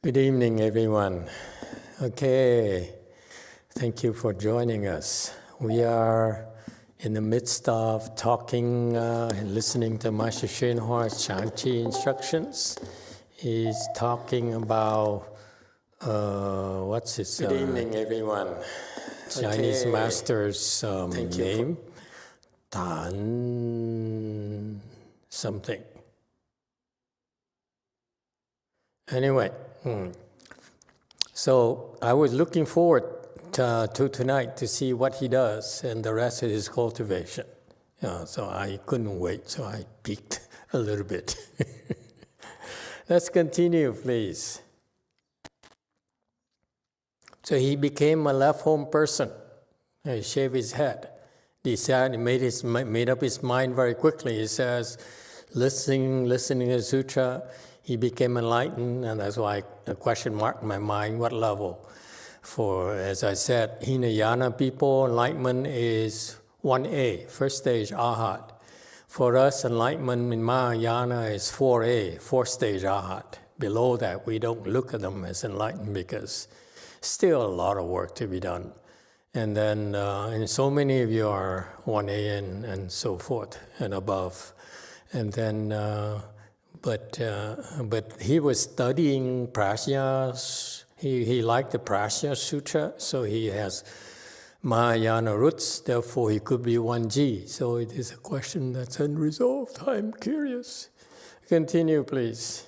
Good evening, everyone. Okay, thank you for joining us. We are in the midst of talking and listening to Master YongHua's Chanchi instructions. He's talking about, what's his Good evening, everyone. Chinese master's name? Tan something. Anyway, so I was looking forward to tonight to see what he does and the rest of his cultivation. So I couldn't wait, so I peeked a little bit. Let's continue, please. So he became a left-home person. He shaved his head. He said, he made up his mind very quickly. He says, listening to the sutra, he became enlightened, and that's why a question mark in my mind, what level? For, as I said, Hinayana people, enlightenment is 1A, first stage, Arhat. For us, enlightenment in Mahayana is 4A, fourth stage, Arhat. Below that, we don't look at them as enlightened because still a lot of work to be done. And then, and so many of you are 1A and so forth and above. And then, but he was studying Prajna. He liked the Prajna Sutra, so he has Mahayana roots, therefore he could be 1G. So it is a question that's unresolved. I'm curious. Continue, please.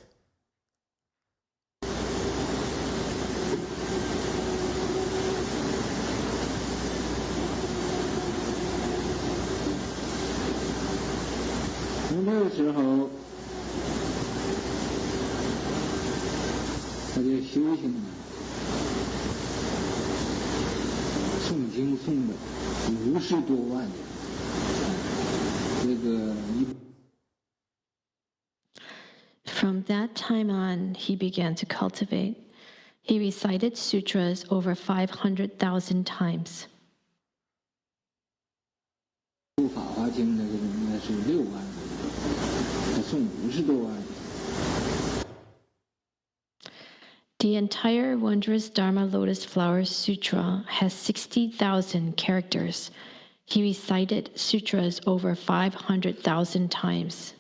From that time on, he began to cultivate. He recited sutras over 500,000 times. The entire Wondrous Dharma Lotus Flower Sutra has 60,000 characters. He recited sutras over 500,000 times.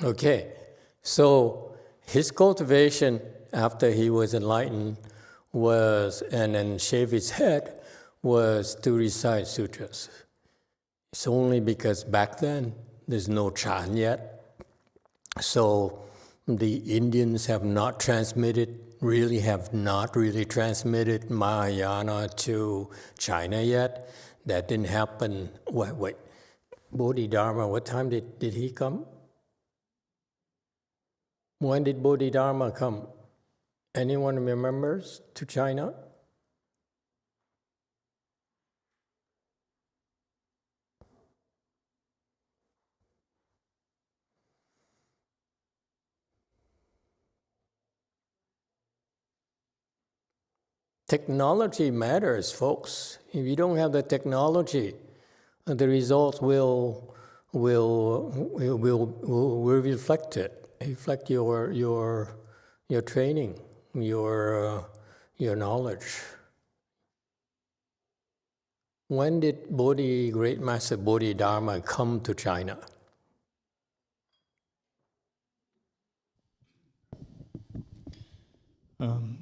Okay, so his cultivation after he was enlightened was, and then shaved his head, was to recite sutras. It's only because back then there's no Chan yet. So the Indians have not really transmitted Mahayana to China yet. That didn't happen. Wait. Bodhidharma, what time did he come? When did Bodhidharma come? Anyone remembers to China? Technology matters, folks. If you don't have the technology, the results will reflect it. Reflect your training, your knowledge. When did Great Master Bodhidharma come to China?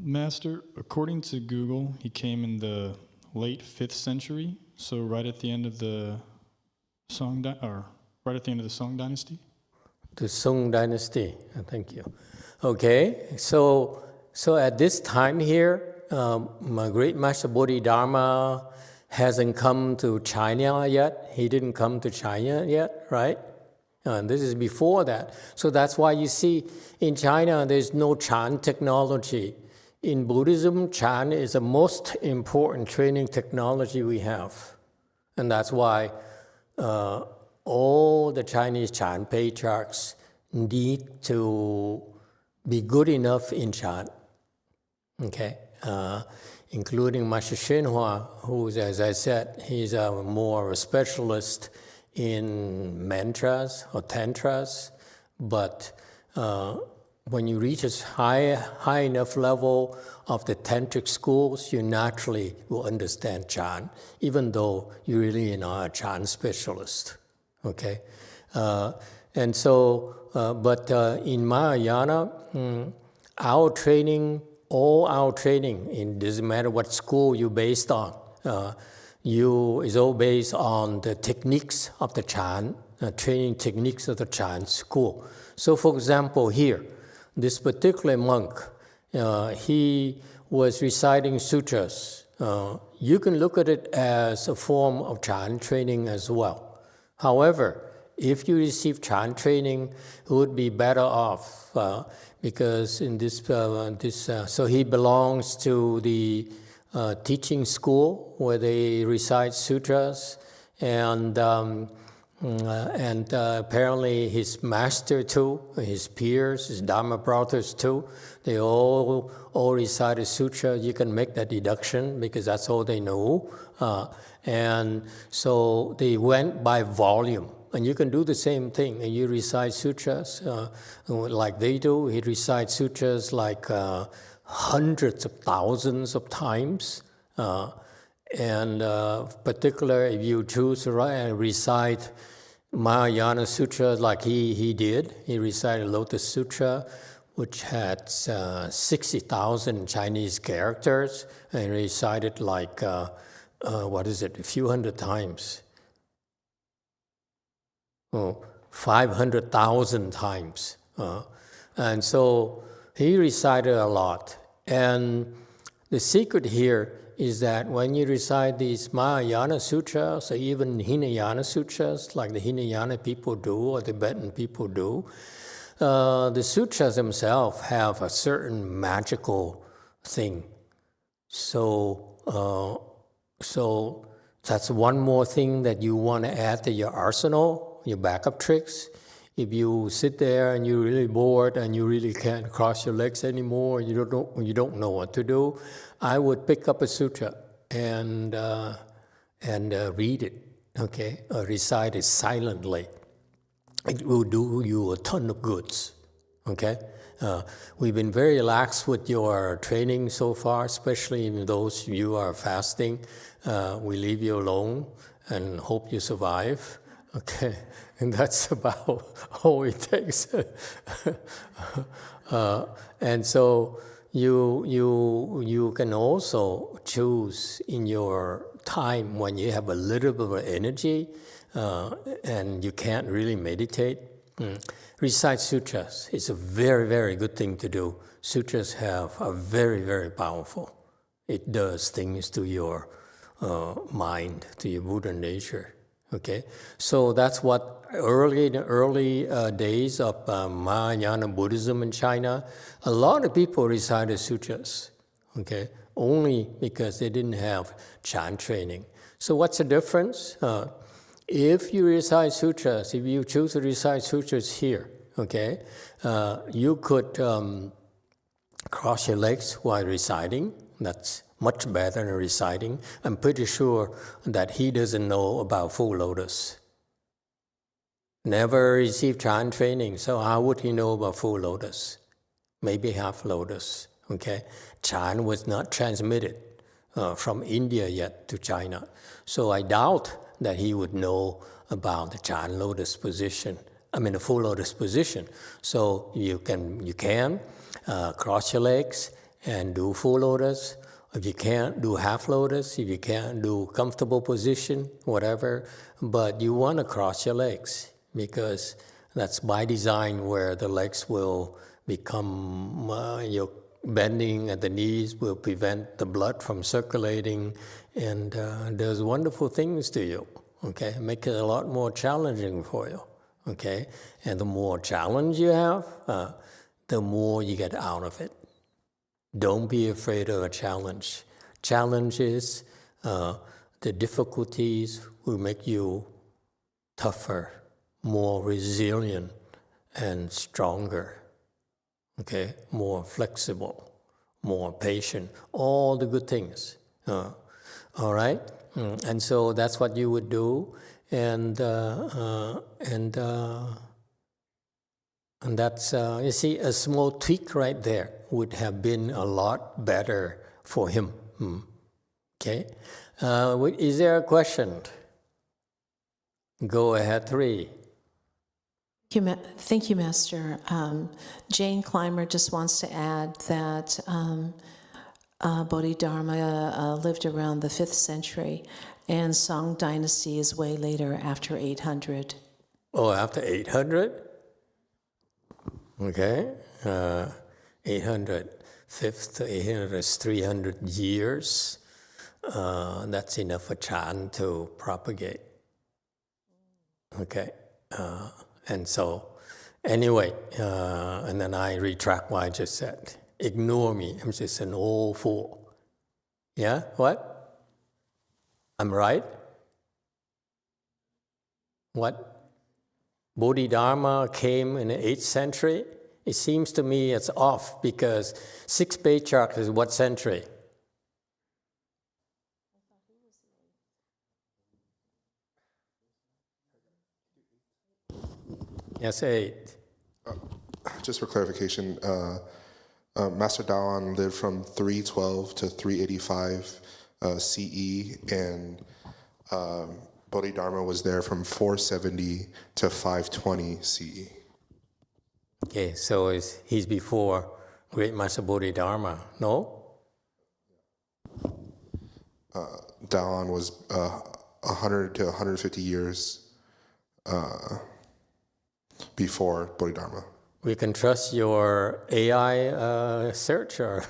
Master, according to Google, he came in the late 5th century, so right at the end of the Song Dynasty. The Song Dynasty. Thank you. Okay, so at this time here, my Great Master Bodhidharma hasn't come to China yet. He didn't come to China yet, right? And this is before that. So that's why you see in China there's no Chan technology. In Buddhism, Chan is the most important training technology we have. And that's why all the Chinese Chan patriarchs need to be good enough in Chan, okay? Including Master YongHua, who, as I said, he's more a specialist in mantras or tantras, but when you reach a high enough level of the tantric schools, you naturally will understand Chan, even though you really are not a Chan specialist, okay? And so, but in Mahayana, our training, all our training, it doesn't matter what school you're based on, is all based on the techniques of the Chan, training techniques of the Chan school. So for example, here, this particular monk, he was reciting sutras. You can look at it as a form of Chan training as well. However, if you receive Chan training, it would be better off because in this, so he belongs to the teaching school where they recite sutras, and apparently his master too, his peers, his Dharma brothers too, they all recite a sutra. You can make that deduction because that's all they know. And so they went by volume. And you can do the same thing. And you recite sutras like they do. He recites sutras like hundreds of thousands of times. And particularly if you choose to recite Mahayana Sutras like he did. He recited Lotus Sutra, which had 60,000 Chinese characters, and recited like, a few hundred times. 500,000 times. And so he recited a lot. And the secret here is that when you recite these Mahayana sutras, or even Hinayana sutras, like the Hinayana people do, or the Tibetan people do, the sutras themselves have a certain magical thing. So that's one more thing that you want to add to your arsenal, your backup tricks. If you sit there and you're really bored and you really can't cross your legs anymore, you don't know what to do, I would pick up a sutra and read it, okay, or recite it silently. It will do you a ton of goods, okay? We've been very lax with your training so far, especially in those of you who are fasting. We leave you alone and hope you survive. Okay, and that's about all it takes. And so you can also choose in your time when you have a little bit of energy and you can't really meditate. Recite sutras. It's a very, very good thing to do. Sutras are very, very powerful. It does things to your mind, to your Buddha nature. Okay, so that's what in the early days of Mahayana Buddhism in China, a lot of people recited sutras, okay, only because they didn't have Chan training. So what's the difference? If you recite sutras, if you choose to recite sutras here, okay, you could cross your legs while reciting. That's much better than reciting. I'm pretty sure that he doesn't know about full lotus. Never received Chan training, so how would he know about full lotus? Maybe half lotus, okay? Chan was not transmitted from India yet to China. So I doubt that he would know about the Chan lotus position, the full lotus position. So you can cross your legs and do full lotus. If you can't, do half lotus. If you can't, do comfortable position, whatever. But you want to cross your legs because that's by design where the legs will become, your bending at the knees will prevent the blood from circulating and does wonderful things to you, okay? Make it a lot more challenging for you, okay? And the more challenge you have, the more you get out of it. Don't be afraid of a challenge. Challenges, the difficulties will make you tougher, more resilient, and stronger. Okay, more flexible, more patient, all the good things. All right, and so that's what you would do, and that's you see, a small tweak right there would have been a lot better for him. Okay, is there a question? Go ahead, 3. Thank you, Master. Jane Clymer just wants to add that Bodhidharma lived around the 5th century, and Song Dynasty is way later, after 800. Oh, after 800? Okay. 800. 5th to 800 is 300 years. That's enough for Chan to propagate. Okay. And so, anyway, and then I retract what I just said. Ignore me. I'm just an old fool. Yeah? What? I'm right? What? Bodhidharma came in the 8th century? It seems to me it's off, because 6 patriarchs is what century? Yes, 8. Just for clarification, Master Daoan lived from 312 to 385 CE, and Bodhidharma was there from 470 to 520 CE. Okay, so he's before Great Master Bodhidharma, no? Daoan was 100 to 150 years before Bodhidharma. We can trust your AI search, or?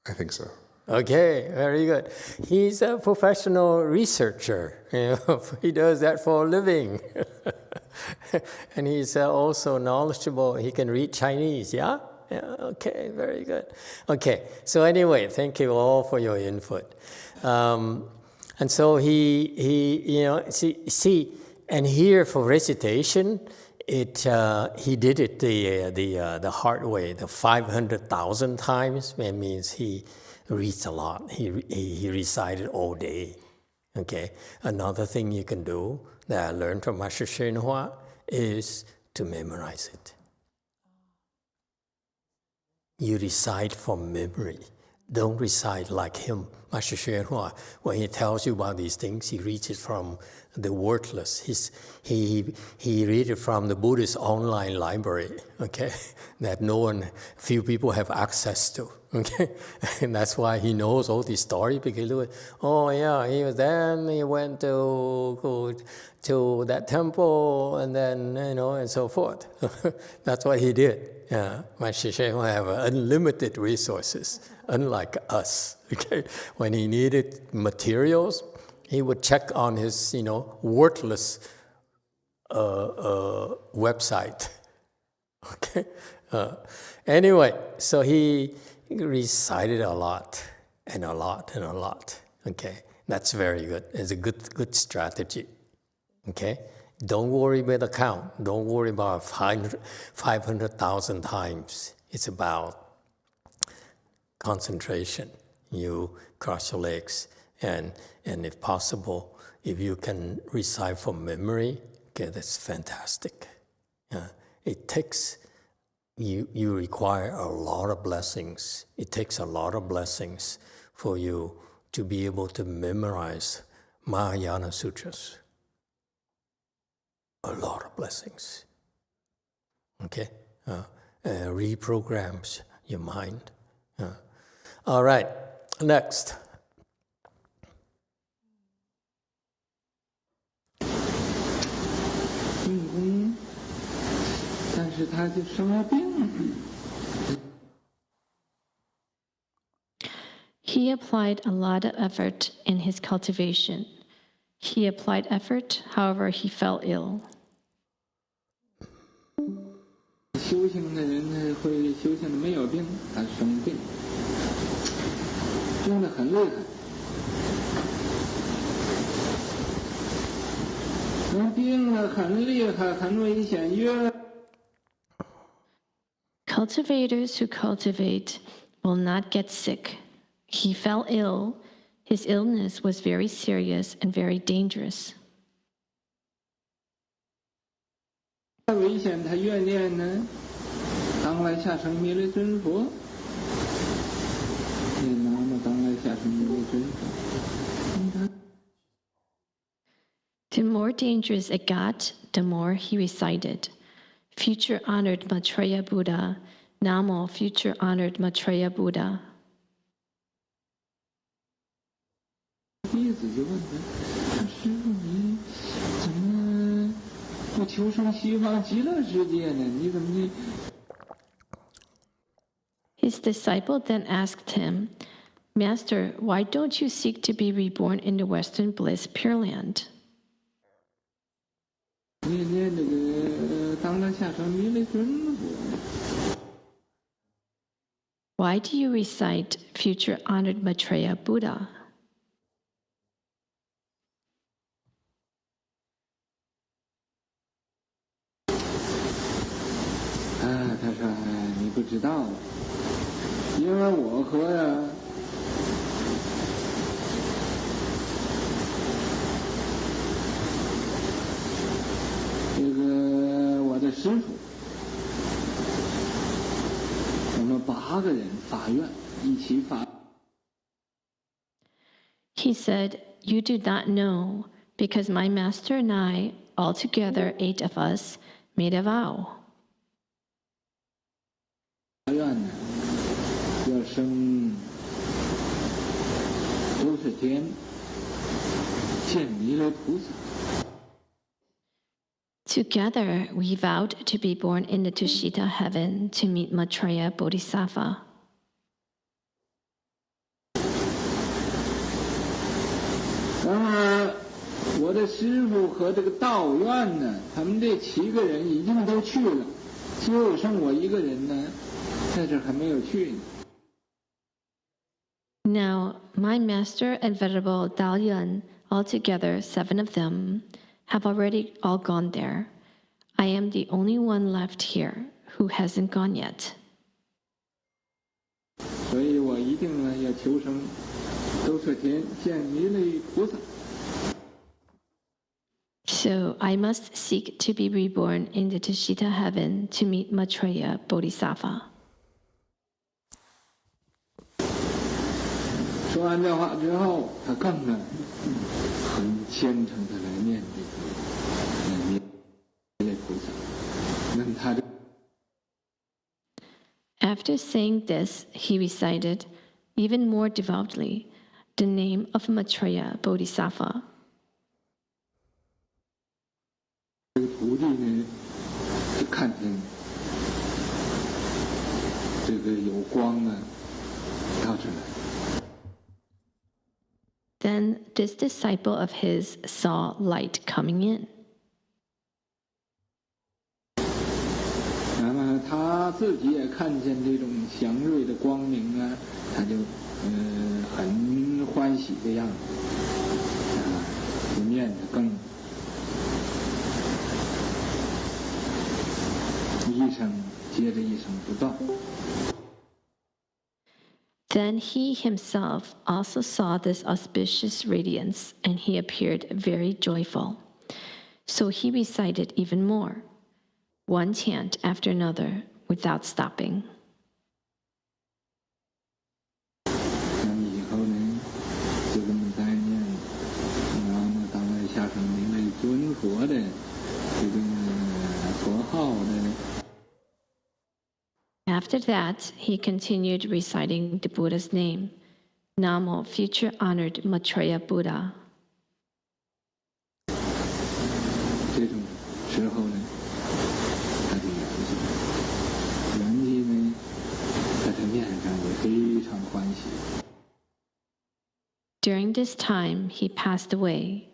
I think so. Okay, very good. He's a professional researcher. You know, he does that for a living. And he's also knowledgeable. He can read Chinese, yeah? Yeah, okay, very good. Okay, so anyway, thank you all for your input. And so he you know, see, and here for recitation, he did it the hard way, the 500,000 times. That means he reads a lot. He recited all day. Okay. Another thing you can do that I learned from Master YongHua is to memorize it. You recite from memory. Don't recite like him, Master YongHua. When he tells you about these things, he reads it from the wordless. He read it from the Buddhist online library, okay, that few people have access to, okay, and that's why he knows all these stories, because oh yeah, he was then he went to that temple, and then and so forth. That's what he did. Yeah, Master YongHua have unlimited resources, unlike us. Okay, when he needed materials, he would check on his, wordless website. Okay. Anyway, so he recited a lot and a lot and a lot. Okay, that's very good. It's a good strategy. Okay, don't worry about the count. Don't worry about 500,000 times. It's about concentration. You cross your legs. And if possible, if you can recite from memory, okay, that's fantastic. It takes, you require a lot of blessings. It takes a lot of blessings for you to be able to memorize Mahayana Sutras. A lot of blessings. Okay? Reprograms your mind. All right, next. He applied a lot of effort in his cultivation. He applied effort, however, he fell ill. 修行的人呢，会修行的没有病，他生病，病得很厉害。病了很厉害，很危险，越 Cultivators who cultivate will not get sick. He fell ill. His illness was very serious and very dangerous. 危险，他越念呢，当来下生弥勒尊佛，念南无当来下生弥勒尊佛。 The more dangerous it got, the more he recited. Future honored Maitreya Buddha, Namo future honored Maitreya Buddha. 弟子就问他：“师父，你怎么不求生西方极乐世界呢？你怎么？” His disciple then asked him, Master, why don't you seek to be reborn in the Western Bliss Pure Land? 念这个当来下生弥勒尊佛。 Why do you recite future honored Maitreya Buddha? 他说：“你不知道，因为我和这个我的师傅，我们8个人发愿一起发。” He said, You do not know, because my master and I, altogether 8 of us, made a vow. 发愿呢，要生60天见弥勒菩萨。 Together, we vowed to be born in the Tushita heaven to meet Maitreya Bodhisattva. 然而，我的师父和这个道院呢，他们这7个人已经都去了，就剩我一个人呢，在这还没有去呢。 Now, my master and venerable Dalian, altogether 7 of them, have already all gone there. I am the only one left here who hasn't gone yet. 所以我一定呢要求生兜率天见弥勒菩萨。 So I must seek to be reborn in the Tushita heaven to meet Maitreya Bodhisattva. 说完这话之后，他更呢很虔诚的来念这个弥勒菩萨。那么他这 After saying this, he recited, even more devoutly, the name of Maitreya Bodhisattva. 这个徒弟呢，就看见这个有光啊到这来。 Then this disciple of his saw light coming in. 那么他自己也看见这种祥瑞的光明啊，他就很欢喜的样子，就念得更一声接着一声不断。 Then he himself also saw this auspicious radiance, and he appeared very joyful. So he recited even more, one chant after another, without stopping. 那么以后呢，就这么在念，然后呢，当来下生弥勒尊佛的这个佛号呢。 After that, he continued reciting the Buddha's name, Namo, future honored Maitreya Buddha. 这种时候呢，他就圆寂了。圆寂呢，在他面上也非常欢喜。 During this time, he passed away.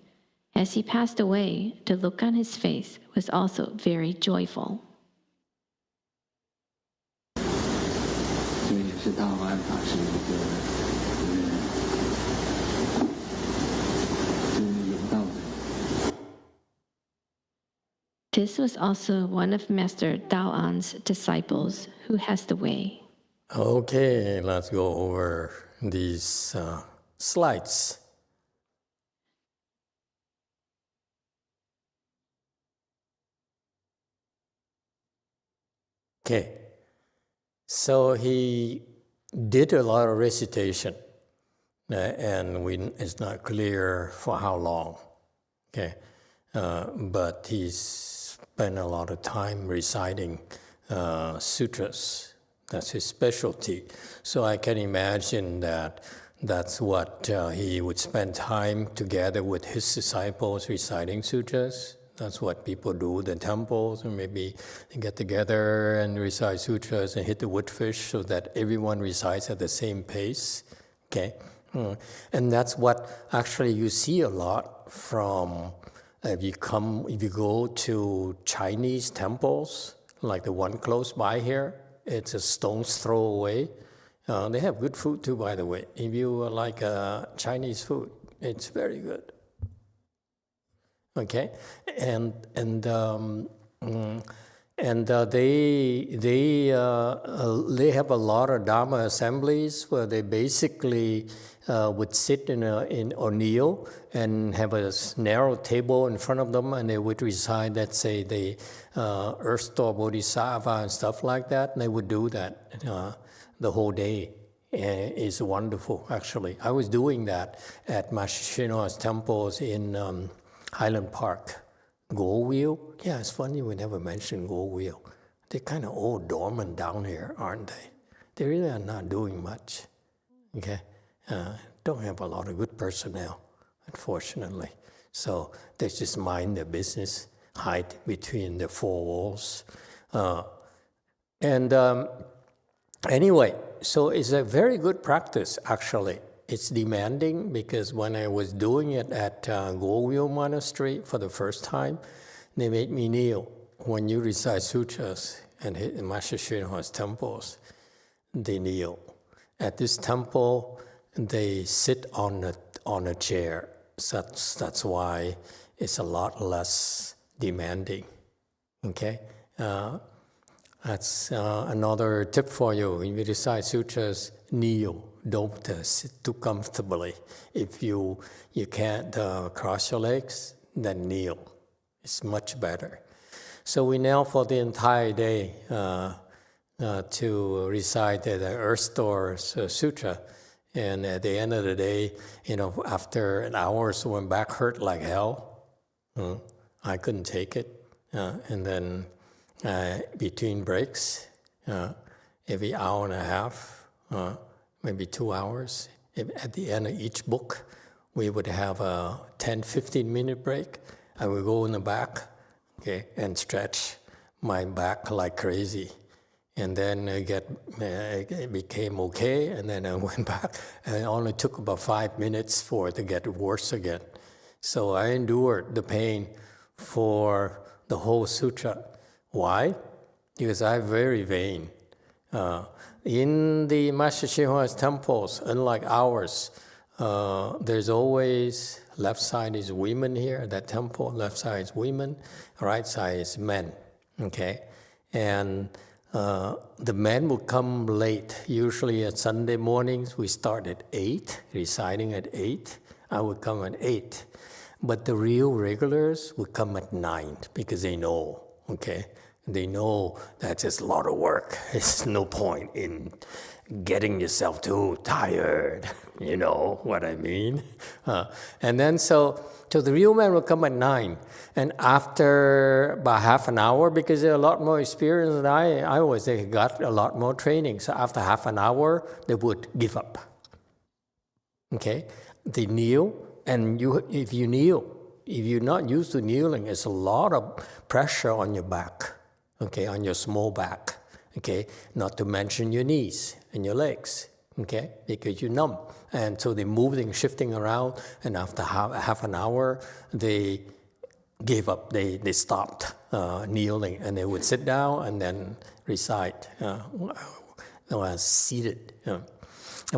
As he passed away, the look on his face was also very joyful. 是道安法师就是有道的。 This was also one of Master Dao An's disciples who has the way. Okay, let's go over these slides. Okay, so he did a lot of recitation, and it's not clear for how long. Okay, but he spent a lot of time reciting sutras. That's his specialty. So I can imagine that that's what he would spend time together with his disciples reciting sutras. That's what people do in the temples, or maybe they get together and recite sutras and hit the woodfish so that everyone recites at the same pace. Okay, and that's what actually you see a lot from if you go to Chinese temples, like the one close by here. It's a stone's throw away. They have good food too, by the way. If you like Chinese food, it's very good. Okay, and they have a lot of Dharma assemblies where they basically would sit or kneel and have a narrow table in front of them, and they would recite, let's say, the Earth Store Bodhisattva and stuff like that. And they would do that the whole day. And it's wonderful, actually. I was doing that at Master Shinho's temples in Highland Park. Gold Wheel? Yeah, it's funny we never mentioned Gold Wheel. They're kind of all dormant down here, aren't they? They really are not doing much. Okay? Don't have a lot of good personnel, unfortunately. So they just mind their business, hide between the four walls. Anyway, so it's a very good practice, actually. It's demanding because when I was doing it at Goldwheel Monastery for the first time, they made me kneel. When you recite sutras and in Master Shinho's temples, they kneel. At this temple, they sit on a chair. So that's why it's a lot less demanding. Okay, that's another tip for you. When you recite sutras, kneel. Don't sit too comfortably. If you can't cross your legs, then kneel. It's much better. So we kneel for the entire day to recite the Earth Store Sutra. And at the end of the day, after an hour or so, my back hurt like hell. I couldn't take it. And then between breaks, every hour and a half, maybe 2 hours. At the end of each book, we would have a 10, 15-minute break. I would go in the back, okay, and stretch my back like crazy. And then it became okay, and then I went back, and it only took about 5 minutes for it to get worse again. So I endured the pain for the whole sutra. Why? Because I'm very vain. In the Master Shinho's temples, unlike ours, there's always left side is women here, that temple, left side is women, right side is men, okay? And the men would come late. Usually at Sunday mornings, we start at 8, reciting at 8. I would come at 8. But the real regulars would come at 9 because they know, okay? They know that's just a lot of work. There's no point in getting yourself too tired. You know what I mean? And then so the real men will come at 9. And after about half an hour, because they're a lot more experienced than I was, they got a lot more training. So after half an hour, they would give up. Okay? They kneel, and if you kneel, if you're not used to kneeling, it's a lot of pressure on your back. Okay, on your small back, okay? Not to mention your knees and your legs, okay? Because you're numb. And so they're moving, shifting around, and after half an hour, they gave up, they stopped kneeling, and they would sit down and then recite seated.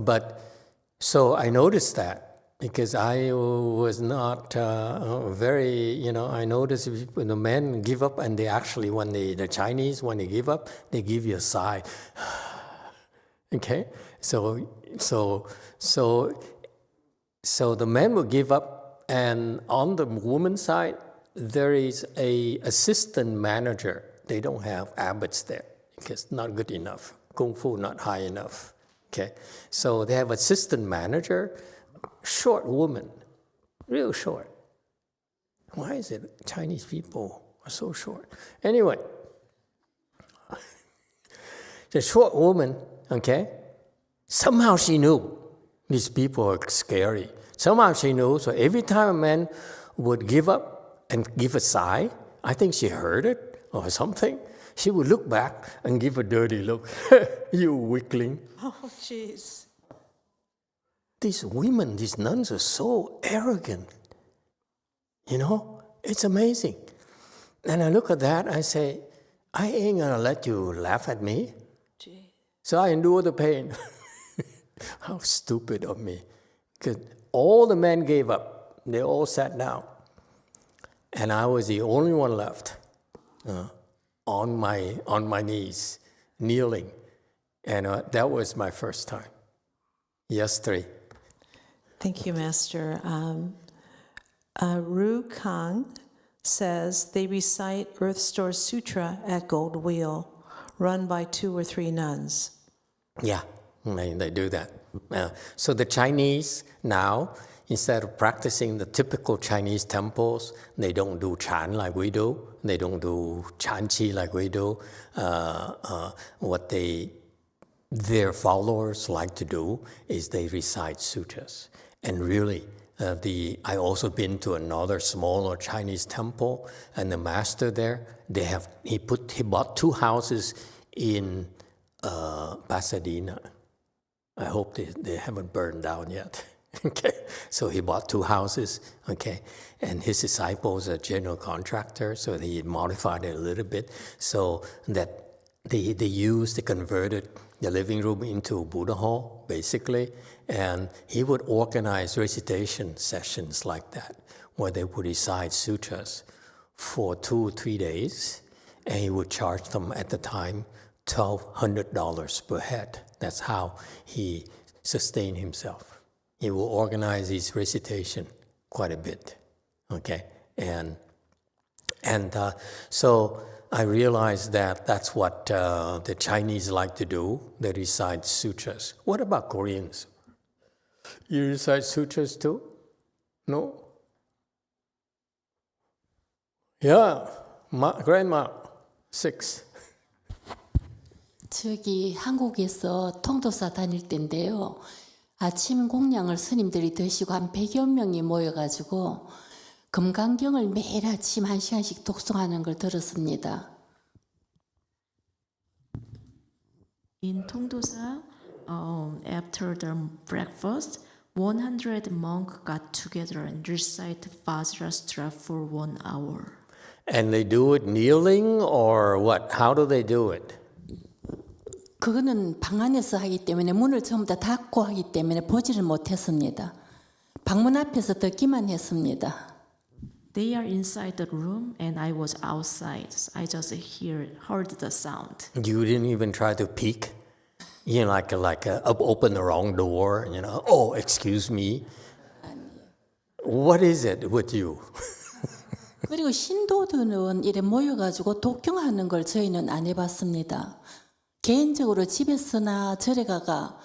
But so I noticed that because I was not very, I noticed when the men give up and they actually, the Chinese, when they give up, they give you a sigh. Okay? So the men will give up, and on the woman's side, there is a assistant manager. They don't have abbots there because not good enough. Kung Fu not high enough. Okay, so they have assistant manager, short woman, real short. Why is it Chinese people are so short? Anyway, the short woman, okay, somehow she knew these people are scary. Somehow she knew, so every time a man would give up and give a sigh, I think she heard it or something, she would look back and give a dirty look. You weakling. Oh, jeez. These women, these nuns are so arrogant. It's amazing. And I look at that, I say, I ain't gonna let you laugh at me. Gee. So I endure the pain. How stupid of me. Because all the men gave up. They all sat down. And I was the only one left on my knees, kneeling. And that was my first time. Yes, 3. Thank you, Master. Ru Kang says they recite Earth Store Sutra at Gold Wheel, run by 2 or 3 nuns. Yeah, they do that. So the Chinese now, instead of practicing the typical Chinese temples, they don't do Chan like we do. They don't do Chan Qi like we do. What their followers like to do is they recite sutras. And really, I also been to another smaller Chinese temple, and the master there, he bought 2 houses in Pasadena. I hope they haven't burned down yet. Okay, so he bought 2 houses. Okay, and his disciples are general contractors, so he modified it a little bit so that they converted the living room into Buddha hall, basically, and he would organize recitation sessions like that, where they would recite sutras for 2 or 3 days, and he would charge them at the time $1,200 per head. That's how he sustained himself. He will organize his recitation quite a bit, okay? And so I realized that that's what the Chinese like to do. They recite sutras. What about Koreans? You recite sutras too? No? Yeah, grandma, 6. 저기 한국에서 통도사 다닐 때인데요. 아침 공양을 스님들이 드시고 한 100여 명이 모여가지고 금강경을 매일 아침 1시간씩 독송하는 걸 들었습니다. In Tongdosa, after the breakfast, 100 monks got together and recited Vajrastra for 1 hour. And they do it kneeling or what? How do they do it? 그거는 방 안에서 하기 때문에 문을 전부 다 닫고 하기 때문에 보지를 못했습니다. 방문 앞에서 듣기만 했습니다. They are inside the room and I was outside. I just heard the sound. You didn't even try to peek? Like open the wrong door, oh, excuse me. What is it with you? 그리고 신도들은 이래 모여가지고 독경하는 걸 저희는 안 해봤습니다. 개인적으로 집에서나 절에 가가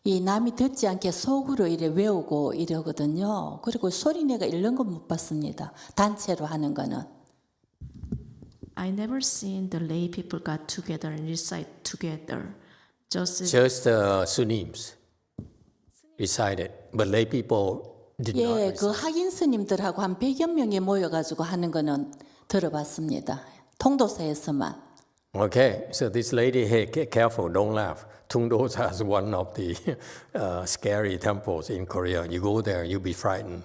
이 남이 듣지 않게 속으로 이래 외우고 이러거든요. 그리고 소리내가 읽는 건 못 봤습니다. 단체로 하는 거는. I never seen the lay people got together and recite together. Just the Sunims recited, but lay people did not 예, recite. 그 학인 스님들하고 한 100여 명이 모여가지고 하는 거는 들어봤습니다. 통도사에서만. Okay, so this lady, hey, careful, don't laugh. Tungdosa is one of the scary temples in Korea. You go there, you'll be frightened.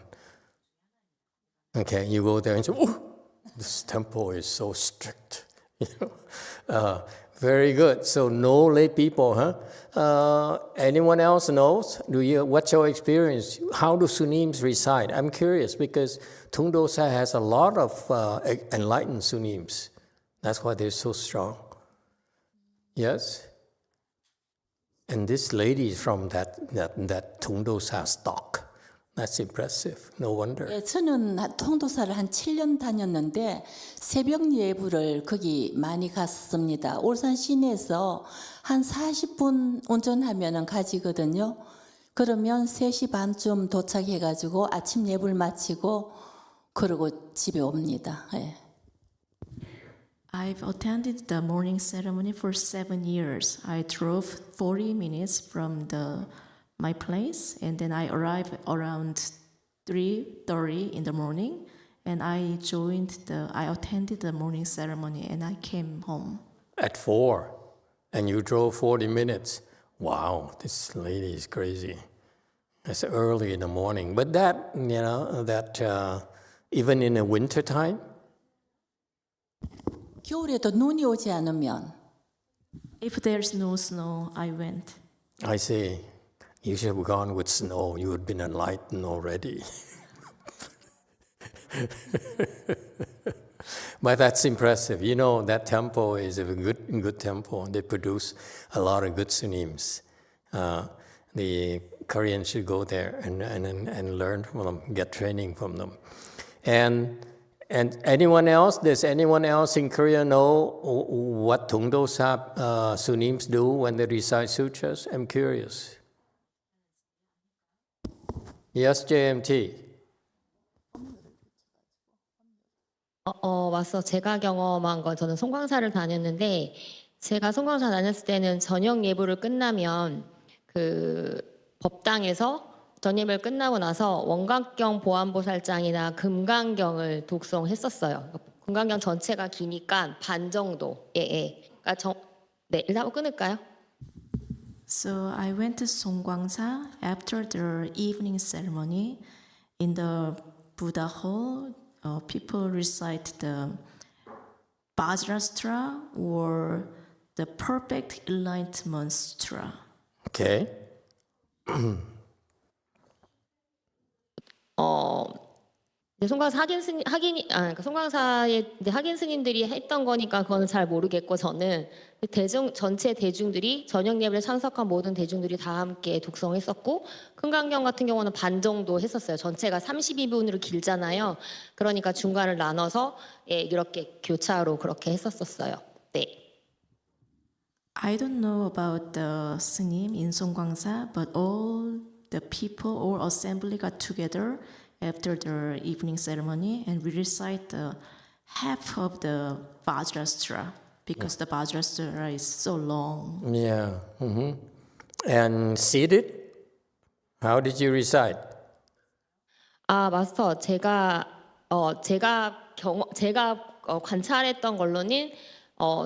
Okay, you go there and say, oh, this temple is so strict. You know? Very good. So no lay people, huh? Anyone else knows? What's your experience? How do Sunims reside? I'm curious because Tungdosa has a lot of enlightened Sunims. That's why they're so strong. Yes? And this lady is from that Tungdosa stock. That's impressive. No wonder. 예, 저는 통도사를 한 7년 다녔는데 새벽 예불을 거기 많이 갔습니다. 울산 시내에서 한 40분 운전하면 가지거든요. 그러면 3시 반쯤 도착해가지고 아침 예불 마치고 그러고 집에 옵니다. 예. I've attended the morning ceremony for 7 years. I drove 40 minutes from my place, and then I arrived around 3:30 in the morning, and I attended the morning ceremony, and I came home. At 4, and you drove 40 minutes. Wow, this lady is crazy. It's early in the morning. But that, even in the winter time? 겨울에도 눈이 오지 않으면 If there's no snow, I went. I say, you should have gone with snow. You would have been enlightened already. But that's impressive. You know, that temple is a good temple. They produce a lot of good Sunims. The Koreans should go there and learn from them, get training from them. And anyone else? Does anyone else in Korea know what Tungdosa Sunims do when they recite sutras? I'm curious. Yes, JMT. 맞서 제가 경험한 건 저는 송광사를 다녔는데 제가 송광사 다녔을 때는 저녁 예불을 끝나면 그 법당에서 저녁 예불 끝나고 나서 원각경 보안보살장이나 금강경을 독송했었어요. 금강경 전체가 기니까 반 정도. 그러니까 네, 일단 한번 끊을까요? So I went to Songgwangsa after the evening ceremony. In the Buddha hall, people recite the Vajrastra or the perfect enlightenment mantra. Okay. 송광사 송광사의 학인 스님들이 했던 거니까 그거는 잘 모르겠고 저는 전체 대중들이 저녁 예배에 참석한 모든 대중들이 다 함께 독송했었고 금강경 같은 경우는 반 정도 했었어요. 전체가 32분으로 길잖아요. 그러니까 중간을 나눠서 이렇게 교차로 그렇게 했었어요. 네. I don't know about the 스님 in Songgwangsa, but all the people or assembly got together after the evening ceremony and we recite the half of the Vajrastra because the Vajrastra is so long. Yeah. Mm-hmm. And seated? How did you recite? 마스터, 제가 관찰했던 걸로는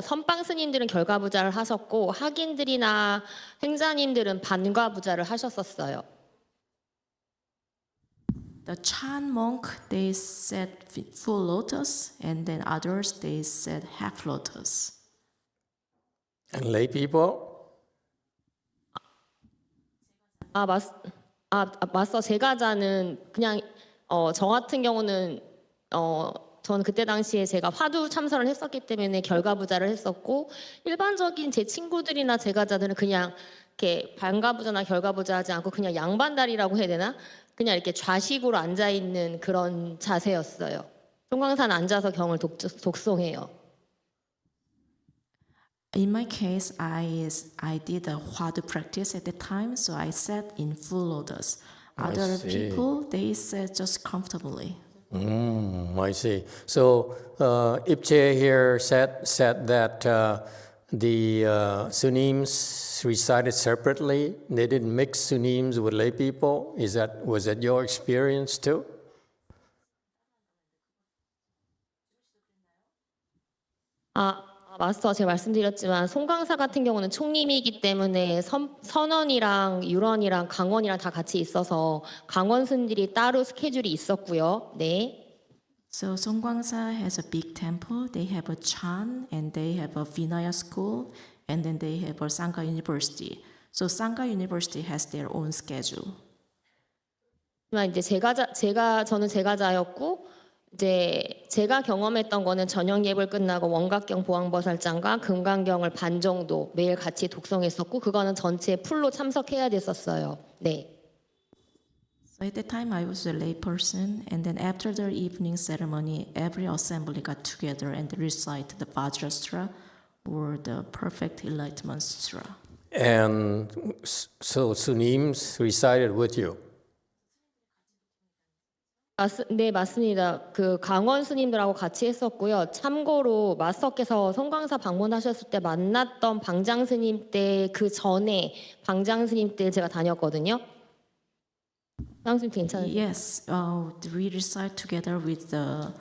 선방 스님들은 결과부자를 하셨고 학인들이나 행자님들은 반과부자를 하셨었어요. The Chan monk, they said full lotus, and then others, they said half lotus. And lay people? 마스터, 제가자는 그냥 저 같은 경우는 저는 그때 당시에 제가 화두 참선을 했었기 때문에 결과부자를 했었고 일반적인 제 친구들이나 제가자들은 그냥 이렇게 반과부자나 결과부자 하지 않고 그냥 양반다리라고 해야 되나? 그냥 이렇게 좌식으로 앉아 있는 그런 자세였어요. 송광사는 앉아서 경을 독송해요. In my case, I did a Hwadu practice at the time, so I sat in full lotus. Other people, they sat just comfortably. I see. So Ipche here said that the Sunims recited separately. They didn't mix Sunims with lay people. Was that your experience too? 마스터, 제가 말씀드렸지만 송광사 같은 경우는 총림이기 때문에 선원이랑 유런이랑 강원이랑 다 같이 있어서 강원 스님들이 따로 스케줄이 있었고요. 네. So Songgwangsa has a big temple. They have a chan, and they have a Vinaya school, and then they have a Sangha University. So Sangha University has their own schedule. 이제 저는 제가자였고 이제 제가 경험했던 거는 저녁 예불 끝나고 원각경 보왕보살장과 금강경을 반 정도 매일 같이 독송했었고 그거는 전체 풀로 참석해야 됐었어요. 네. So at that time, I was a lay person, and then after the evening ceremony, every assembly got together and recite the Vajrastra or the Perfect Enlightenment Sutra. And so Sunims recited with you. 네, 맞습니다. 그 강원 스님들하고 같이 했었고요. 참고로 마스터께서 송광사 방문하셨을 때 만났던 방장 스님 때 그 전에 방장 스님 때 제가 다녔거든요. 방장 스님 괜찮으세요? Yes, we recite together with the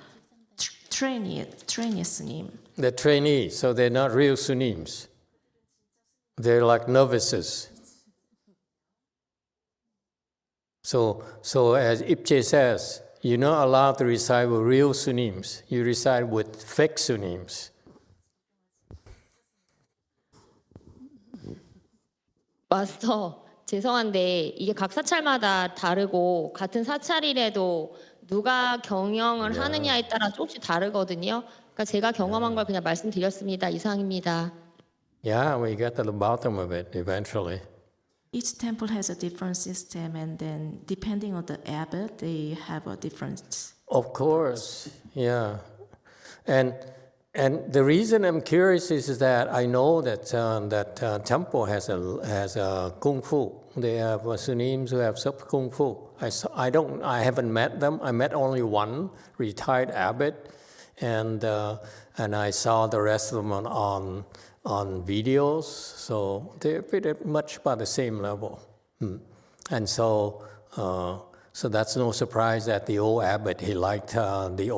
trainee Sunim. The trainees, so they're not real Sunims. They're like novices. So as Ipche says, you're not allowed to recite with real Sunims. You recite with fake Sunims. 마스터, 죄송한데 이게 각 사찰마다 다르고 같은 사찰이라도 누가 경영을 하느냐에 따라 조금씩 다르거든요. 그러니까 제가 경험한 걸 그냥 말씀드렸습니다. 이상입니다. Yeah, we get to the bottom of it eventually. Each temple has a different system, and then depending on the abbot, they have a different. Of course, yeah. And the reason I'm curious is that I know that temple has a kung fu. They have Sunims who have some kung fu. I haven't met them. I met only one retired abbot, and I saw the rest of them on videos. So they're pretty much about the same level. And so that's no surprise that the old abbot, he liked the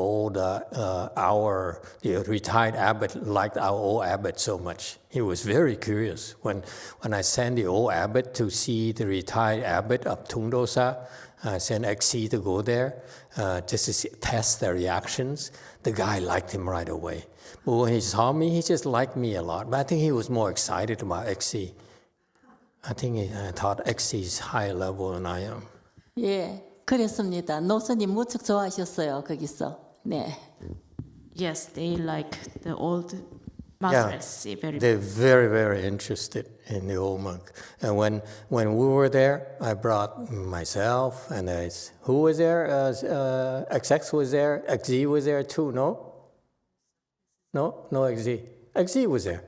retired abbot liked our old abbot so much. He was very curious. When I sent the old abbot to see the retired abbot of Tungdosa, I sent XC to go there just to test their reactions. The guy liked him right away. But when he saw me, he just liked me a lot. But I think he was more excited about XC. I think he thought XC is higher level than I am. 예, 그랬습니다. 노스님 무척 좋아하셨어요, 거기서. 네. Yes, they like the old monks. Yeah, they're very, very interested in the old monk. And when we were there, I brought myself, and who was there? XX was there. XZ was there too, no? No XZ. XZ was there.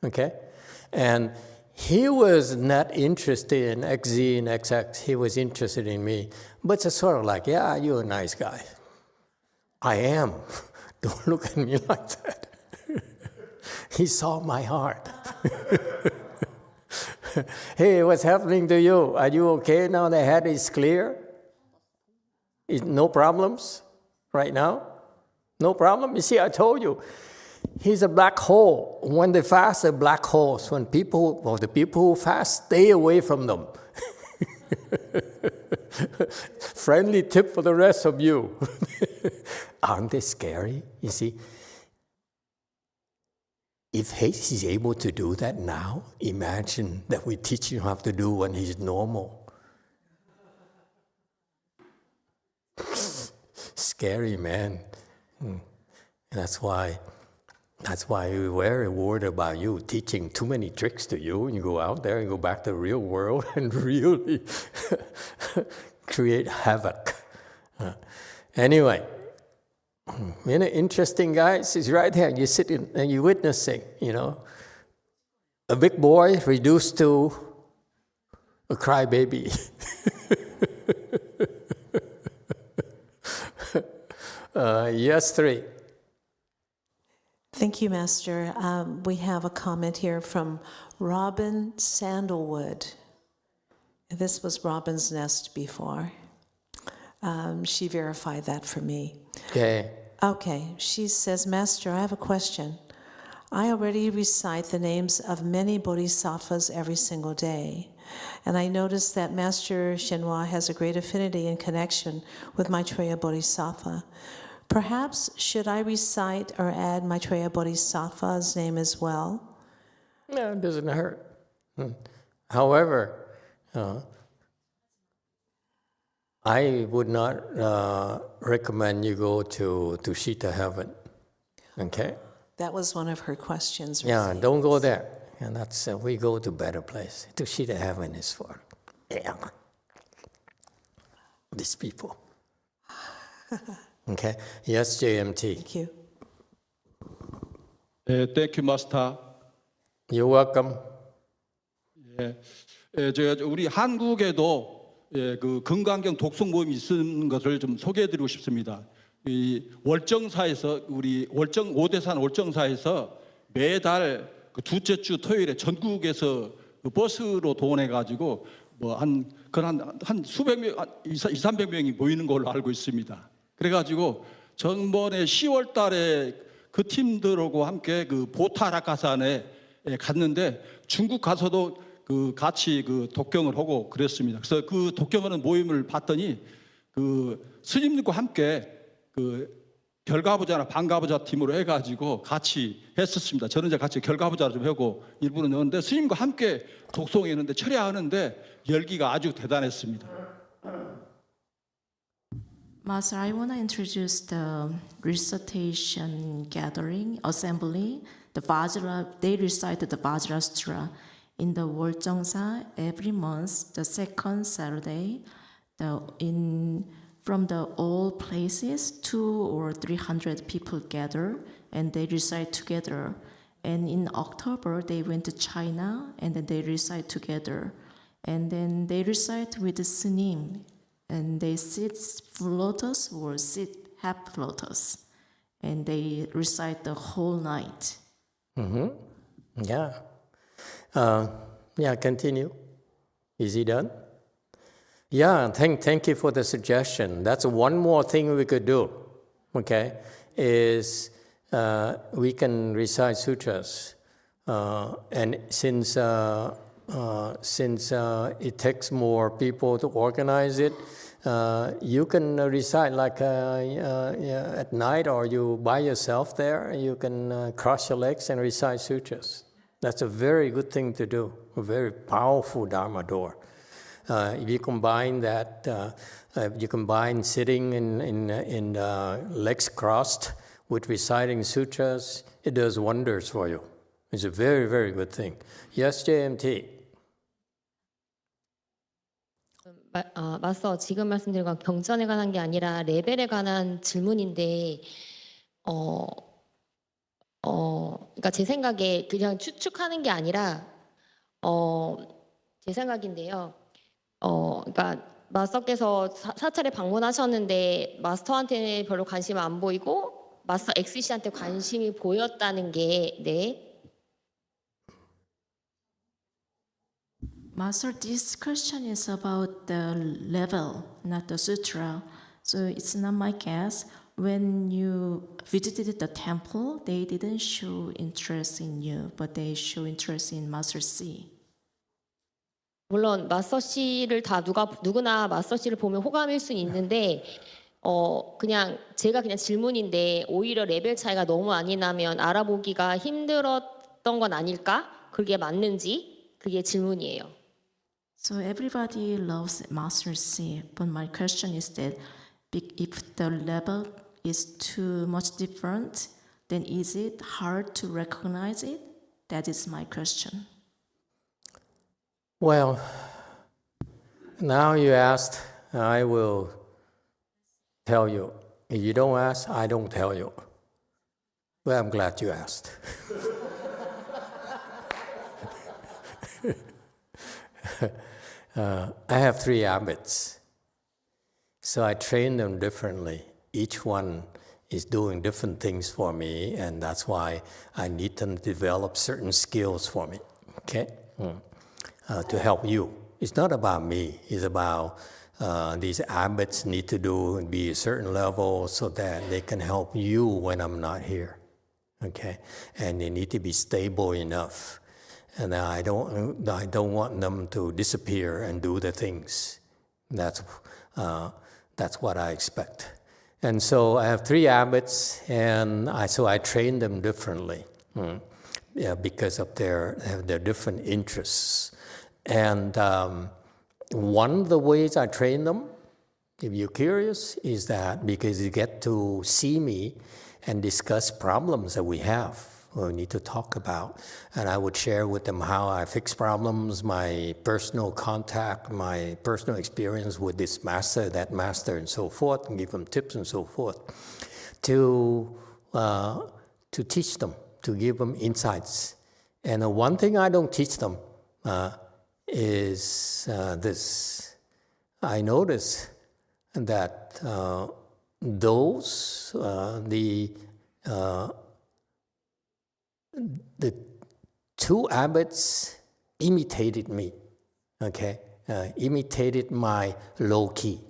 Okay? And he was not interested in XZ and XX. He was interested in me. But it's sort of like, yeah, you're a nice guy. I am. Don't look at me like that. He saw my heart. Hey, what's happening to you? Are you okay now? The head is clear? No problems right now? No problem? You see, I told you. He's a black hole. When they fast, they're black holes. The people who fast, stay away from them. Friendly tip for the rest of you. Aren't they scary? You see, if he's able to do that now, imagine that we teach him how to do when he's normal. Scary, man. That's why we're very worried about you teaching too many tricks to you, and you go out there and go back to the real world and really create havoc. Anyway, interesting guys. He's right here. You're sitting and you're witnessing, a big boy reduced to a crybaby. Yes, 3. Thank you, Master. We have a comment here from Robin Sandalwood. This was Robin's nest before. She verified that for me. Okay, she says, Master, I have a question. I already recite the names of many bodhisattvas every single day. And I noticed that Master YongHua has a great affinity and connection with Maitreya Bodhisattva. Perhaps should I recite or add Maitreya Bodhisattva's name as well? No, it doesn't hurt. However, I would not recommend you go to Tushita heaven. Okay? That was one of her questions. Yeah, don't go there. And that's we go to better place. Tushita heaven is for these people. Okay? Yes, JMT. Thank you. Thank you, Master. You're welcome. 우리 한국에도 그 건강경 독송 모임이 있는 것을 좀 소개해드리고 싶습니다. 이 월정사에서 우리 월정 5대산 월정사에서 매달 그 둘째 주 토요일에 전국에서 그 버스로 동원해가지고 뭐 한 수백 명, 200~300명이 모이는 걸로 알고 있습니다. 그래가지고 전번에 10월달에 그 팀들하고 함께 그 보타라카산에 갔는데 중국 가서도 그 같이 그 독경을 하고 그랬습니다. 그래서 그 독경하는 모임을 봤더니 그 스님들과 함께 그 결가부자나 반가부자 팀으로 해가지고 같이 했었습니다. 저는 이제 같이 결가부자를 좀 하고 일부는 했는데 스님과 함께 독송했는데 철야하는데 열기가 아주 대단했습니다. Master, I want to introduce the recitation gathering, assembly. The Vajra, they recited the Vajrastra in the Woljeongsa every month, the second Saturday. From the all places, 200 or 300 people gather and they recite together. And in October, they went to China and then they recite together. And then they recite with the Sunim. And they sit full lotus or sit half lotus. And they recite the whole night. Mm-hmm. Yeah. Continue. Is he done? Yeah, thank you for the suggestion. That's one more thing we could do, okay, is we can recite sutras. And since it takes more people to organize it, you can recite like at night or you by yourself there, you can cross your legs and recite sutras. That's a very good thing to do, a very powerful Dharma door. If you combine that, you combine sitting in legs crossed with reciting sutras, it does wonders for you. It's a very, very good thing. Yes, JMT. 마스터 지금 말씀드린 건 경전에 관한 게 아니라 레벨에 관한 질문인데, 그러니까 제 생각에 그냥 추측하는 게 아니라, 제 생각인데요. 그러니까 마스터께서 사찰에 방문하셨는데 마스터한테는 별로 관심 안 보이고 마스터 XC한테 관심이 보였다는 게 네. Master, this question is about the level, not the sutra. So it's not my guess. When you visited the temple, they didn't show interest in you, but they show interest in Master C. 물론 마스터 씨를 다 누구나 마스터 씨를 보면 호감일 수는 있는데 그냥 제가 그냥 질문인데 오히려 레벨 차이가 너무 많이 나면 알아보기가 힘들었던 건 아닐까? 그게 맞는지 그게 질문이에요. So everybody loves Master C, but my question is that if the level is too much different, then is it hard to recognize it? That is my question. Well, now you asked, I will tell you. If you don't ask, I don't tell you. Well, I'm glad you asked. I have 3 abbots, so I train them differently. Each one is doing different things for me, and that's why I need them to develop certain skills for me, okay? To help you. It's not about me, it's about these abbots need to do and be a certain level so that they can help you when I'm not here, okay? And they need to be stable enough. And I don't want them to disappear and do the things. That's what I expect. And so I have 3 abbots, and so I train them differently because of their different interests. And one of the ways I train them, if you're curious, is that because you get to see me and discuss problems that we have, we need to talk about. And I would share with them how I fix problems, my personal contact, my personal experience with this master, that master, and so forth, and give them tips and so forth, to teach them, to give them insights. And one thing I don't teach them is this. I notice that the 2 abbots imitated me, okay? Imitated my low key.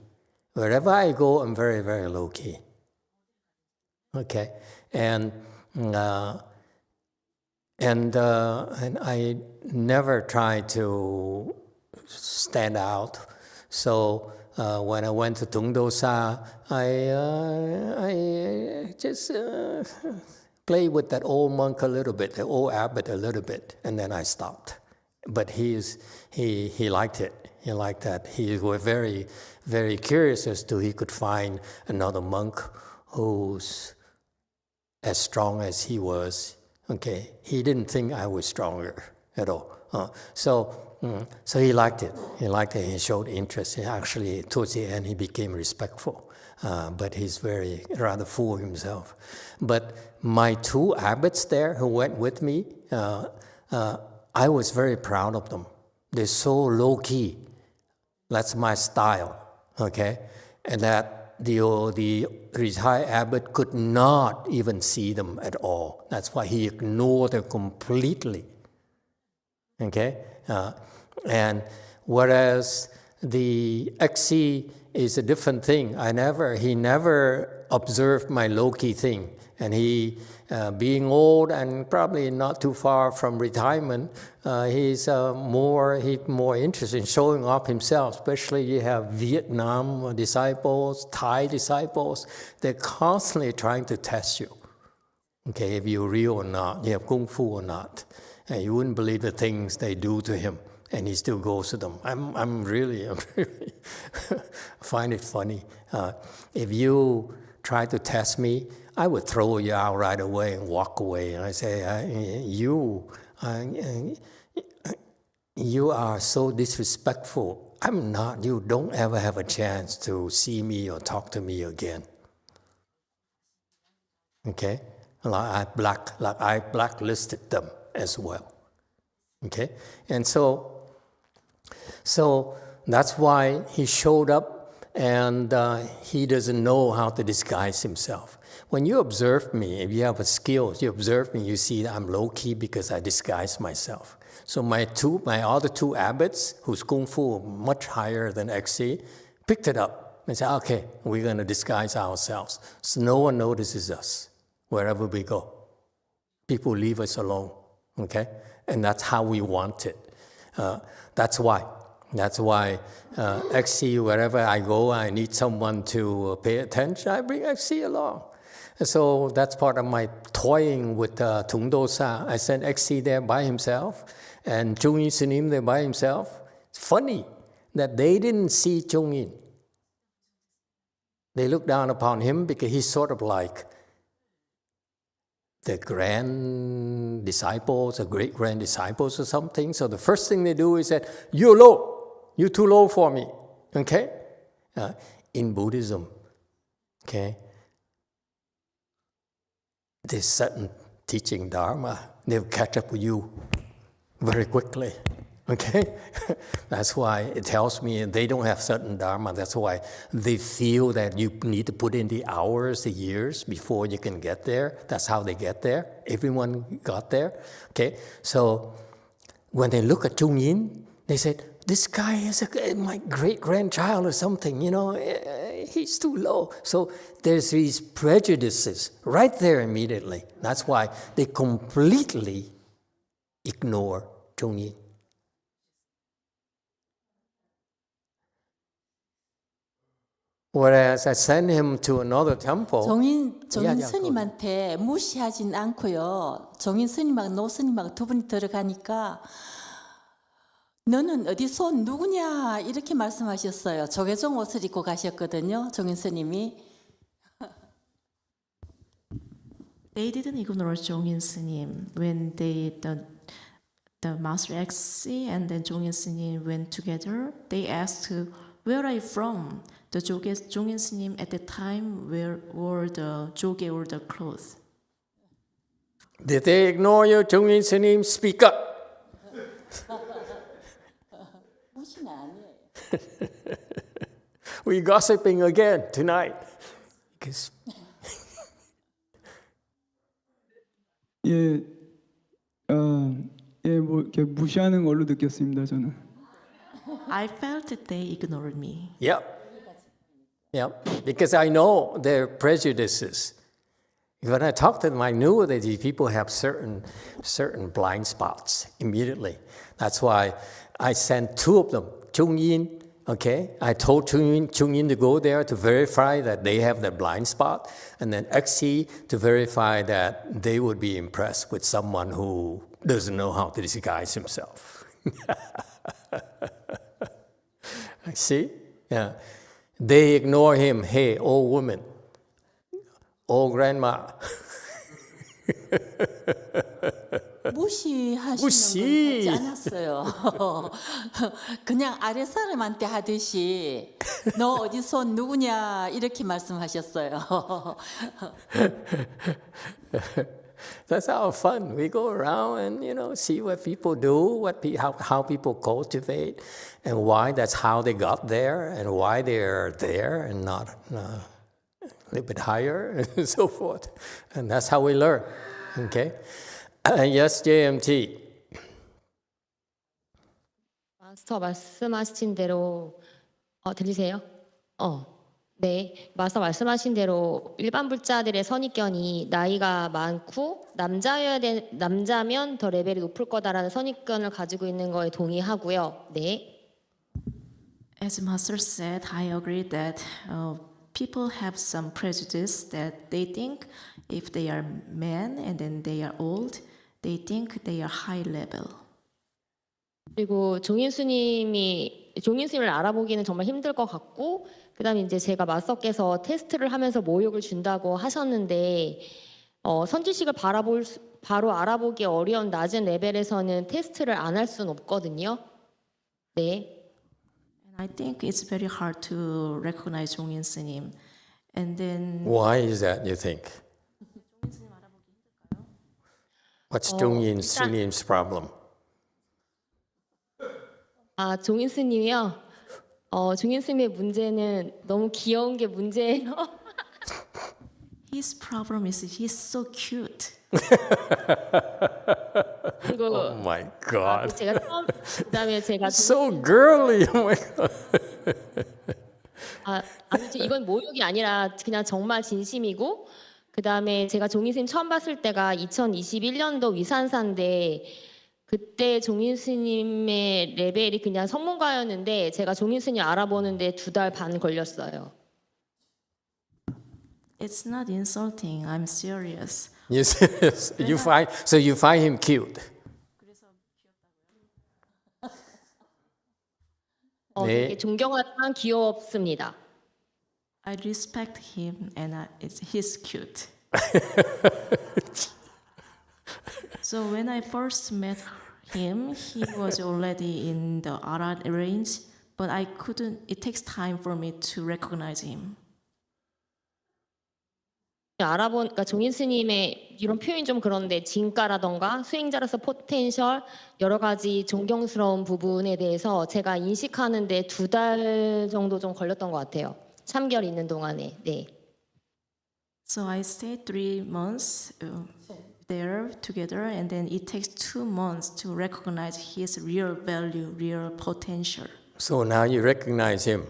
Wherever I go, I'm very, very low key, okay? And I never try to stand out. So when I went to Tung Dosa, I just play with that old monk a little bit, the old abbot a little bit, and then I stopped. But he liked it. He liked that. He was very, very curious as to he could find another monk who's as strong as he was. Okay, he didn't think I was stronger at all. So he liked it. He liked it. He showed interest. Actually, towards the end, he became respectful. But he's rather full of himself. But my 2 abbots there who went with me, I was very proud of them. They're so low key. That's my style, okay? And that the retired abbot could not even see them at all. That's why he ignored them completely, okay? And whereas the XC is a different thing. He never observed my low-key thing. And he, being old and probably not too far from retirement, he's more interested in showing off himself. Especially you have Vietnam disciples, Thai disciples. They're constantly trying to test you. Okay, if you're real or not, you have kung fu or not. And you wouldn't believe the things they do to him. And he still goes to them. I'm really find it funny. If you try to test me, I would throw you out right away and walk away. And I say, you are so disrespectful. I'm not. You don't ever have a chance to see me or talk to me again. Okay? I blacklisted them as well. Okay? And so that's why he showed up, and he doesn't know how to disguise himself. When you observe me, if you have a skill, you observe me, you see that I'm low-key because I disguise myself. So my other 2 abbots, whose kung fu much higher than XC, picked it up and said, okay, we're going to disguise ourselves. So no one notices us wherever we go. People leave us alone, okay? And that's how we want it. That's why XC, wherever I go, I need someone to pay attention, I bring XC along. And so that's part of my toying with Tung Dosa. I sent XC there by himself, and Chung Yin Sinim there by himself. It's funny that they didn't see Chung Yin. They looked down upon him because he's sort of like the grand disciples, or great-grand disciples or something. So the first thing they do is that, you're low. You're too low for me, okay? In Buddhism, okay, there's certain teaching Dharma, they'll catch up with you very quickly, okay? That's why it tells me they don't have certain Dharma. That's why they feel that you need to put in the hours, the years before you can get there. That's how they get there. Everyone got there, okay? So when they look at Chung Yin, they said, this guy is my great-grandchild or something, he's too low. So there's these prejudices right there immediately. That's why they completely ignore Chung Yin. Whereas I sent him to another temple. 정인 Yeah. 스님한테 무시하진 않고요. 정인 스님하고 노 스님하고 두 분이 들어가니까 너는 어디서 온 누구냐 이렇게 말씀하셨어요. 조계종 옷을 입고 가셨거든요. 정인 스님이. They didn't ignore Jongin S님 when the Master Xe and then Jongin S님 went together. They asked, "Where are you from?" The Jongin S님 at the time wore the 조개 or the clothes. Did they ignore you, Jungin S님? Speak up. 무시는 아니에요. We're gossiping again tonight. Because 뭐 이렇게 무시하는 걸로 느꼈습니다, 저는. I felt that they ignored me. Yep. Because I know their prejudices. When I talked to them, I knew that these people have certain blind spots immediately. That's why I sent two of them, Chung-yin. Okay, I told Chung-yin to go there to verify that they have the blind spot, and then Xe to verify that they would be impressed with someone who doesn't know how to disguise himself. See? Yeah. They ignore him. Hey, old woman. Old grandma. 무시하시는 무시. 건 하지 않았어요. 그냥 아랫사람한테 하듯이 너 어디서 온 누구냐 이렇게 말씀하셨어요. That's our fun. We go around and see what people do, how people cultivate, and why that's how they got there, and why they're there and not a little bit higher, and so forth. And that's how we learn. Okay. Yes, JMT. 마스터 말씀하신 대로 들리세요? 네, 마스터 말씀하신 대로 일반 불자들의 선입견이 나이가 많고 남자면 더 레벨이 높을 거다라는 선입견을 가지고 있는 거에 동의하고요. 네. As Master said, I agree that people have some prejudice that they think if they are men and then they are old, they think they are high level. 그리고 종인 스님을 알아보기는 정말 힘들 것 같고, 그다음에 이제 제가 마스터께서 테스트를 하면서 모욕을 준다고 하셨는데, 선지식을 바로 알아보기 어려운 낮은 레벨에서는 테스트를 안 할 수는 없거든요. 네. And I think it's very hard to recognize 종인 스님. And then Why is that, you think? What's Jungin Slim's problem? 종인 스님이요. 종인 스님의 문제는 너무 귀여운 게 문제예요. his problem is he's so cute. 그리고 Oh my God. 그다음에 제가 So girly. Oh my God. 아니죠. 이건 모욕이 아니라 그냥 정말 진심이고, 그다음에 제가 종인 스님 처음 봤을 때가 2021년도 위산사인데, 그때 종인 스님의 레벨이 그냥 성문가였는데 제가 종인 스님 알아보는데 2달 반 걸렸어요. It's not insulting. I'm serious. Yes. You find him cute. 네. 되게 존경하지만 귀엽습니다. I respect him and he's cute. So when I first met him, he was already in the Arad range, but I couldn't. It takes time for me to recognize him. 그러니까 종인 스님의 이런 표현이 좀 그런데 진가라던가 수행자로서 포텐셜 여러 가지 존경스러운 부분에 대해서 제가 인식하는데 2달 정도 좀 걸렸던 것 같아요. 3개월 있는 동안에. 네. So I stayed 3 months there together, and then it takes 2 months to recognize his real value, real potential. So now you recognize him.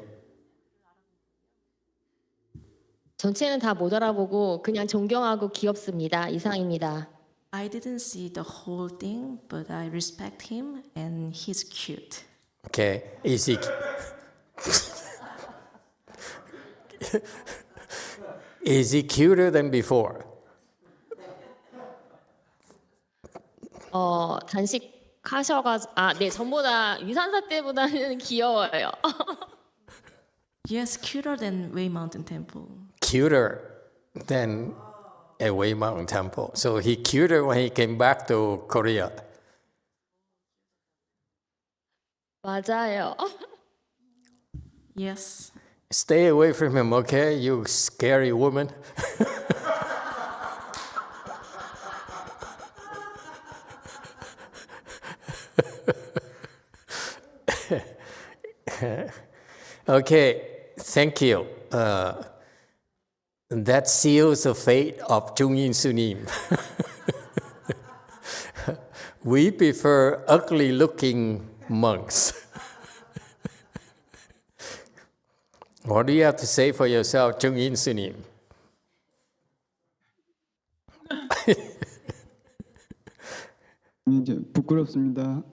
전체는 다 못 알아보고 그냥 존경하고 귀엽습니다. 이상입니다. I didn't see the whole thing, but I respect him and he's cute. Okay. Is he Is he cuter than before? 단식하셔가지고 네, 전보다 유산사 때보다는 귀여워요. Yes, cuter than Way Mountain Temple. Cuter than a Way Mountain Temple. So he cuter when he came back to Korea. 맞아요. Yes. Stay away from him, okay? You scary woman. Okay, thank you. That seals the fate of Chung-In Sunim. We prefer ugly-looking monks. What do you have to say for yourself, Chung-In Sunim? 이제 부끄럽습니다.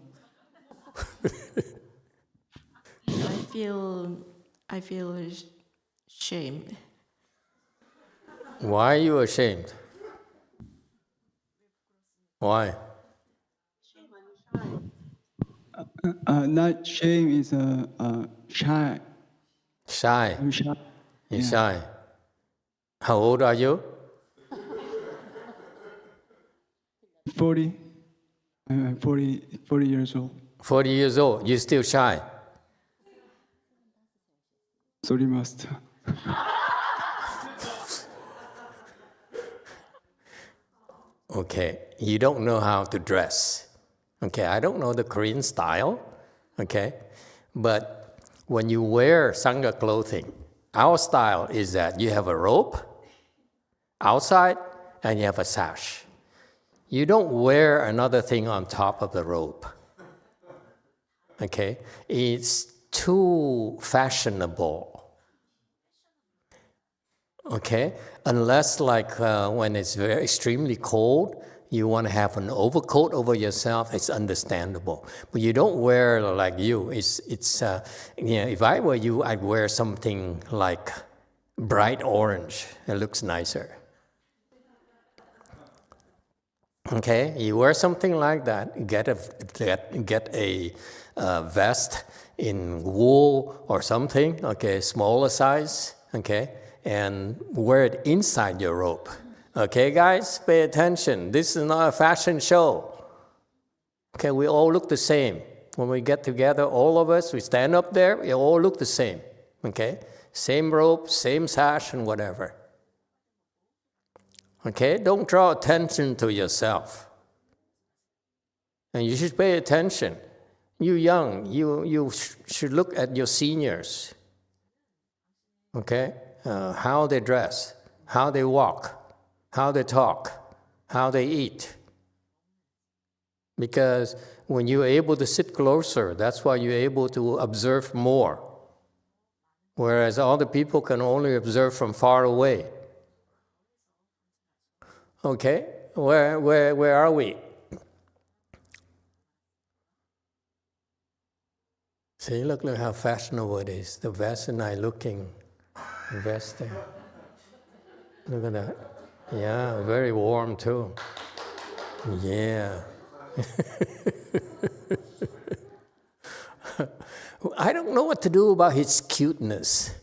I feel shamed. Why are you ashamed? Why? Not shame is shy. Shy. I'm shy. You're shy. How old are you? 40. I'm 40 years old. 40 years old. You're still shy. Sorry, master. Okay, you don't know how to dress. Okay, I don't know the Korean style. Okay, but when you wear Sangha clothing, our style is that you have a robe outside and you have a sash. You don't wear another thing on top of the robe. Okay, it's too fashionable. Okay, unless like when it's very extremely cold, you want to have an overcoat over yourself. It's understandable, but you don't wear like you. It's if I were you, I'd wear something like bright orange. It looks nicer. Okay, you wear something like that. Get a vest in wool or something. Okay, smaller size. Okay. And wear it inside your robe. Okay, guys, pay attention. This is not a fashion show. Okay, we all look the same. When we get together, all of us, we stand up there, we all look the same. Okay, same robe, same sash, and whatever. Okay, don't draw attention to yourself. And you should pay attention. You young, you should look at your seniors. Okay? How they dress, how they walk, how they talk, how they eat. Because when you're able to sit closer, that's why you're able to observe more. Whereas other people can only observe from far away. Okay, where are we? See, look how fashionable it is. The vest and I looking. Vest there. Look at that. Yeah, very warm too. Yeah. I don't know what to do about his cuteness.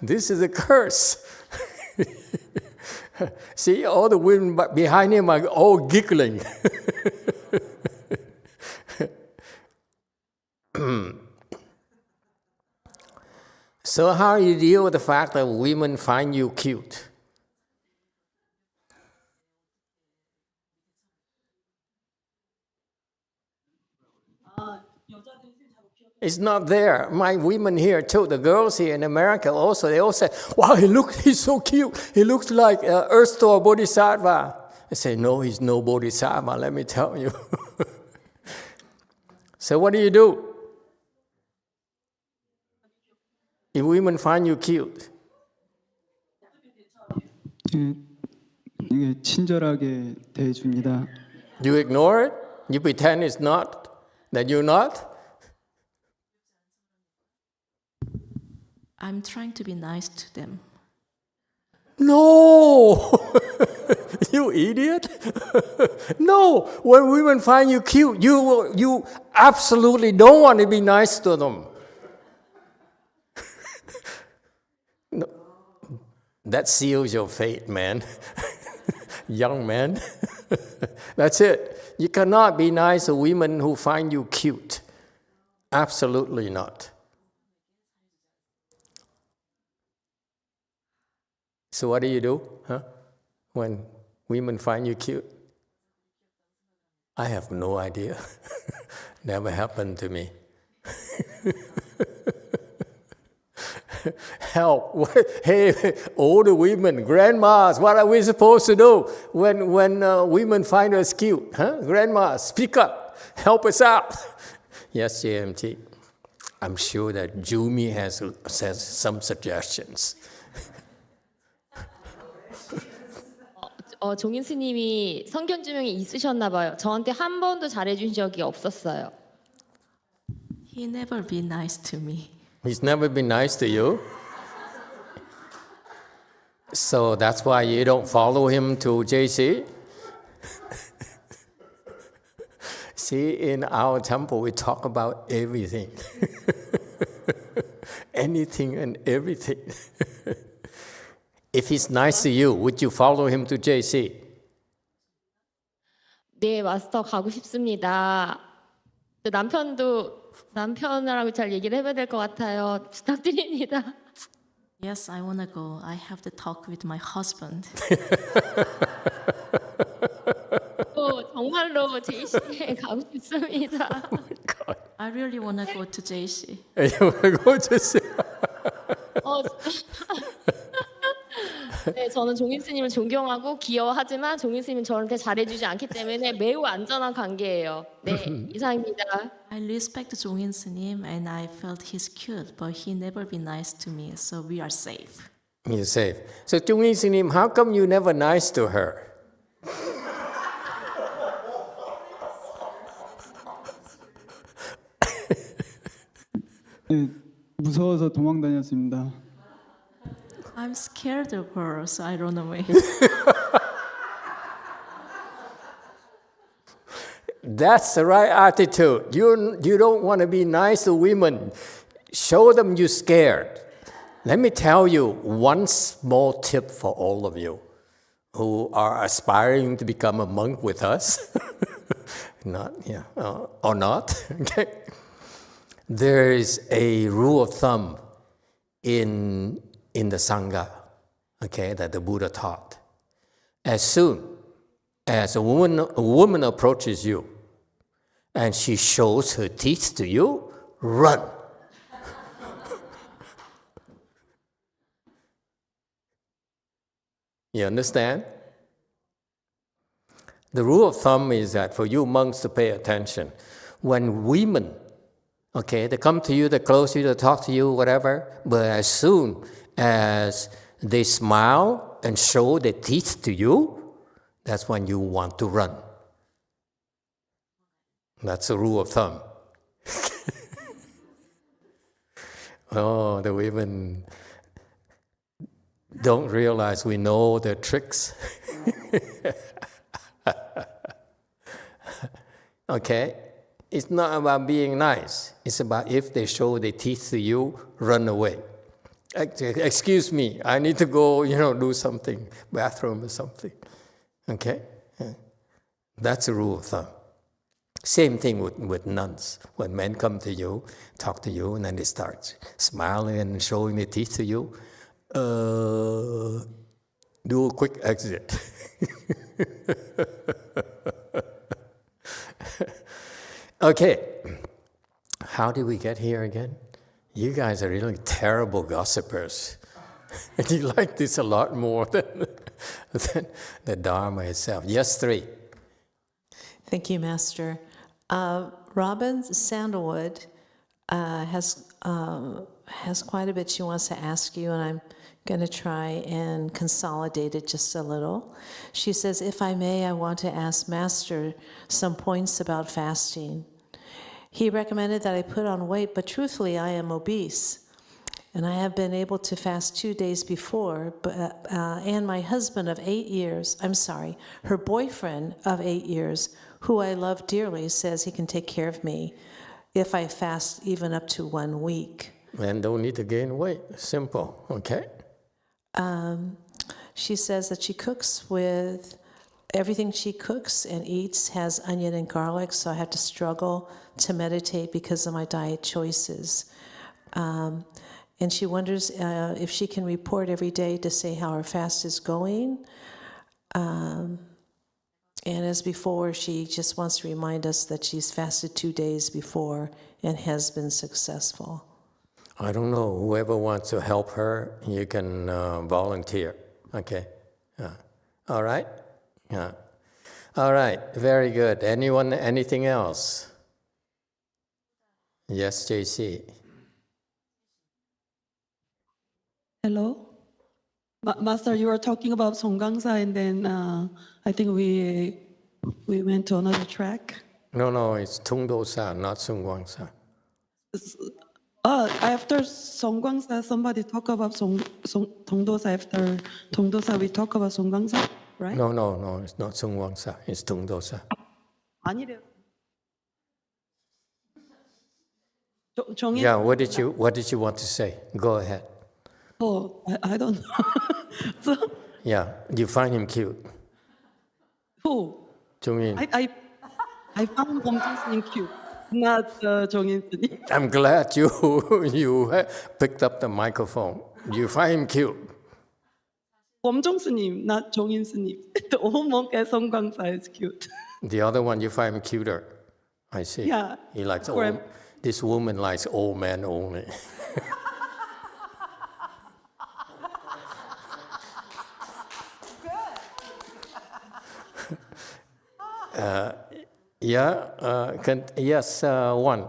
This is a curse. See, all the women behind him are all giggling. So how do you deal with the fact that women find you cute? It's not there. My women here too, the girls here in America also, they all say, wow, he's so cute. He looks like Earth Store Bodhisattva. I say, no, he's no Bodhisattva, let me tell you. So what do? If women find you cute? 이게 친절하게 대해줍니다. You ignore it? You pretend it's not, that you're not? I'm trying to be nice to them. No! You idiot! No! When women find you cute, you absolutely don't want to be nice to them. No. That seals your fate, man. Young man. That's it. You cannot be nice to women who find you cute. Absolutely not. So what do? Huh? When women find you cute? I have no idea. Never happened to me. Help. Hey, older women, grandmas, what are we supposed to do when women find us cute? Huh? Grandmas, speak up. Help us out. Yes, JMT. I'm sure that Jumi has some suggestions. 종인 스님이 성견 주명이 있으셨나 봐요. 저한테 한 번도 잘해준 적이 없었어요. He never be nice to me. He's never been nice to you. So that's why you don't follow him to JC? See, in our temple, we talk about everything. Anything and everything. If he's nice to you, would you follow him to JC? 네, 마스터 가고 싶습니다. 남편이랑 잘 얘기를 해봐야 될 것 같아요. 부탁드립니다. Yes, I want to go. I have to talk with my husband. 정말로 JC에 가고 싶습니다. I really want to go to JC. You want to go to JC? 네, 저는 종인 스님을 존경하고 귀여워하지만 종인 스님은 저한테 잘해주지 않기 때문에 매우 안전한 관계예요. 네, 이상입니다. I respect 종인 스님 and I felt he's cute, but he never been nice to me, so we are safe. You're safe. So, Jungin Sinim, how come you never nice to her? 네, 무서워서 도망 다녔습니다. I'm scared of her, so I run away. That's the right attitude. You don't want to be nice to women. Show them you're scared. Let me tell you one small tip for all of you who are aspiring to become a monk with us. Or not. Okay. There is a rule of thumb in the Sangha, okay, that the Buddha taught. As soon as a woman approaches you and she shows her teeth to you, run. You understand? The rule of thumb is that for you monks to pay attention. When women, okay, they come to you, they close you, they talk to you, whatever, but as soon as they smile and show their teeth to you, that's when you want to run. That's the rule of thumb. Oh, the women don't realize we know their tricks. Okay? It's not about being nice. It's about if they show their teeth to you, run away. Excuse me, I need to go, do something, bathroom or something. Okay? That's the rule of thumb. Same thing with nuns. When men come to you, talk to you, and then they start smiling and showing their teeth to you, do a quick exit. Okay, how did we get here again? You guys are really terrible gossipers. And you like this a lot more than the Dharma itself. Yes, 3. Thank you, Master. Robin Sandalwood has quite a bit she wants to ask you, and I'm going to try and consolidate it just a little. She says, if I may, I want to ask Master some points about fasting. He recommended that I put on weight, but truthfully, I am obese. And I have been able to fast 2 days before, but and my husband of 8 years, her boyfriend of 8 years, who I love dearly, says he can take care of me if I fast even up to 1 week. And don't need to gain weight. Simple, okay? She says that she cooks with, everything she cooks and eats has onion and garlic, so I have to struggle to meditate because of my diet choices. And she wonders if she can report every day to say how her fast is going. And as before, she just wants to remind us that she's fasted 2 days before and has been successful. I don't know. Whoever wants to help her, you can volunteer. Okay. All right. All right. Very good. Anyone? Anything else? Yes, JC. Hello? Master, you were talking about Songgangsa and then I think we went to another track. No, it's Tungdosa, not Sungwangsa. After Songgangsa, somebody talk about Tongdosa. After Tongdosa, we talk about Songgangsa, right? No, it's not Sungwangsa, it's Tungdosa. 아니래요. Yeah, what did you want to say? Go ahead. Oh, I don't know. So, Yeah, you find him cute. who? Jongin. I found 범정스님 cute, not 정인스님. I'm glad you picked up the microphone. You find him cute. 범정스님, not 정인스님. The old monk at Songgangsa is cute. The other one you find him cuter. I see. Yeah. He likes Correct. old. This woman likes old men only. Yes, one.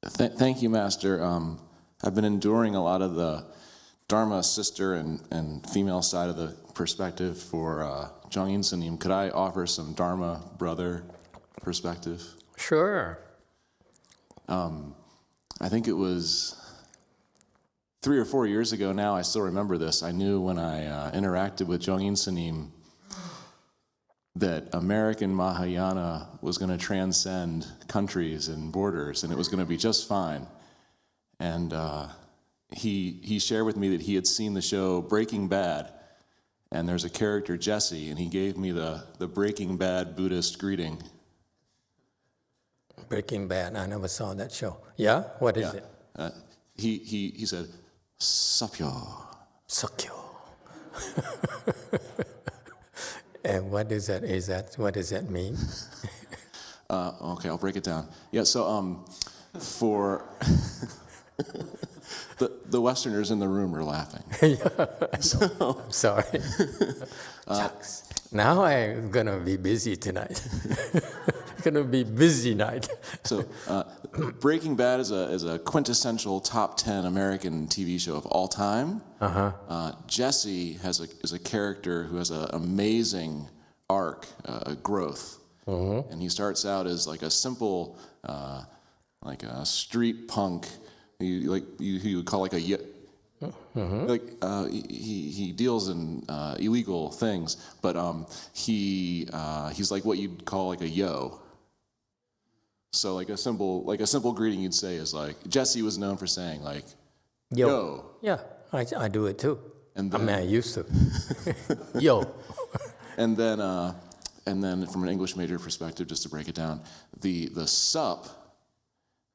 Thank you, Master. I've been enduring a lot of the Dharma sister and female side of the perspective for Jongin Sanim. Could I offer some Dharma brother perspective? Sure. I think it was 3 or 4 years ago now, I still remember this. I knew when I interacted with Jongin Sanim that American Mahayana was going to transcend countries and borders, and it was going to be just fine. And he shared with me that he had seen the show Breaking Bad, and there's a character, Jesse, and he gave me the Breaking Bad Buddhist greeting. Breaking Bad, I never saw that show. Yeah? What is it? He said, Sapyo. Sakyo. And what is that? What does that mean? Okay, I'll break it down. Yeah, so for the Westerners in the room are laughing. So, I'm sorry. Shucks. Now I'm gonna be busy tonight. It's gonna be busy night. So, Breaking Bad is a quintessential top 10 American TV show of all time. Jesse is a character who has an amazing arc, growth, and he starts out as like a simple, like a street punk, who you would call like a he deals in illegal things, but he's like what you'd call like a yo. So like a simple greeting you'd say is like, Jesse was known for saying like, yo. Yeah, I do it too. And then, I used to. Yo. And then from an English major perspective, just to break it down, the sup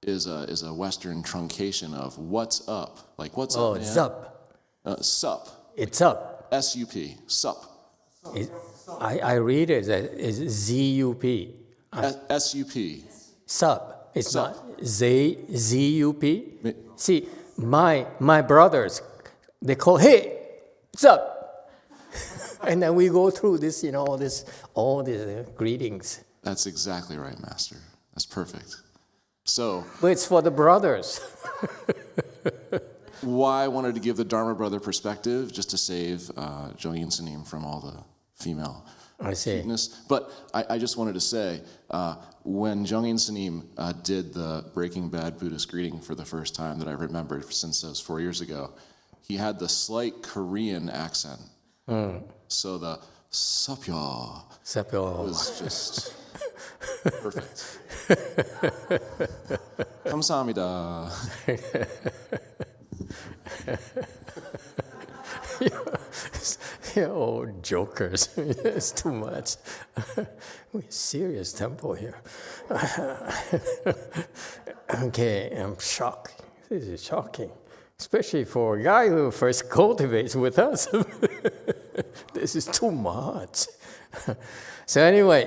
is a Western truncation of what's up. Like what's up, man? Sup. Sup. It's up. S-U-P. Sup. I read it as Z-U-P. S-U-P. Sup. It's Sup. not Z-U-P. See, my brothers, they call, hey, what's up? And then we go through this, all these greetings. That's exactly right, Master. That's perfect. So, But it's for the brothers. why I wanted to give the Dharma brother perspective, just to save Jongin Sanim from all the female I see. cuteness. But I just wanted to say, when Jungin Sanim did the Breaking Bad Buddhist greeting for the first time that I remembered since it was 4 years ago, he had the slight Korean accent. So the sapyo was just perfect. 감사합니다. You're all jokers. It's too much. Serious tempo here. Okay, I'm shocked. This is shocking. Especially for a guy who first cultivates with us. This is too much. So anyway,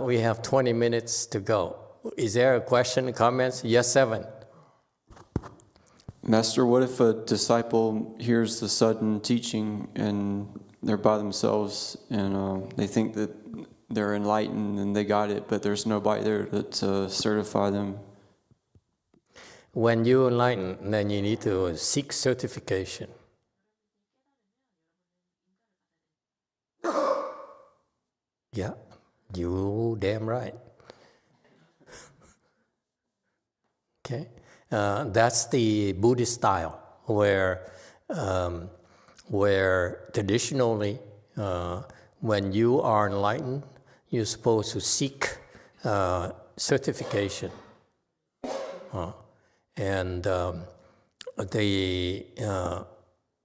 we have 20 minutes to go. Is there a question, comments? Yes, Seven. Master, what if a disciple hears the sudden teaching and they're by themselves and they think that they're enlightened and they got it, but there's nobody there to certify them? When you enlighten, then you need to seek certification. Yeah, you damn right. Okay. That's the Buddhist style, where traditionally, when you are enlightened, you're supposed to seek certification. And the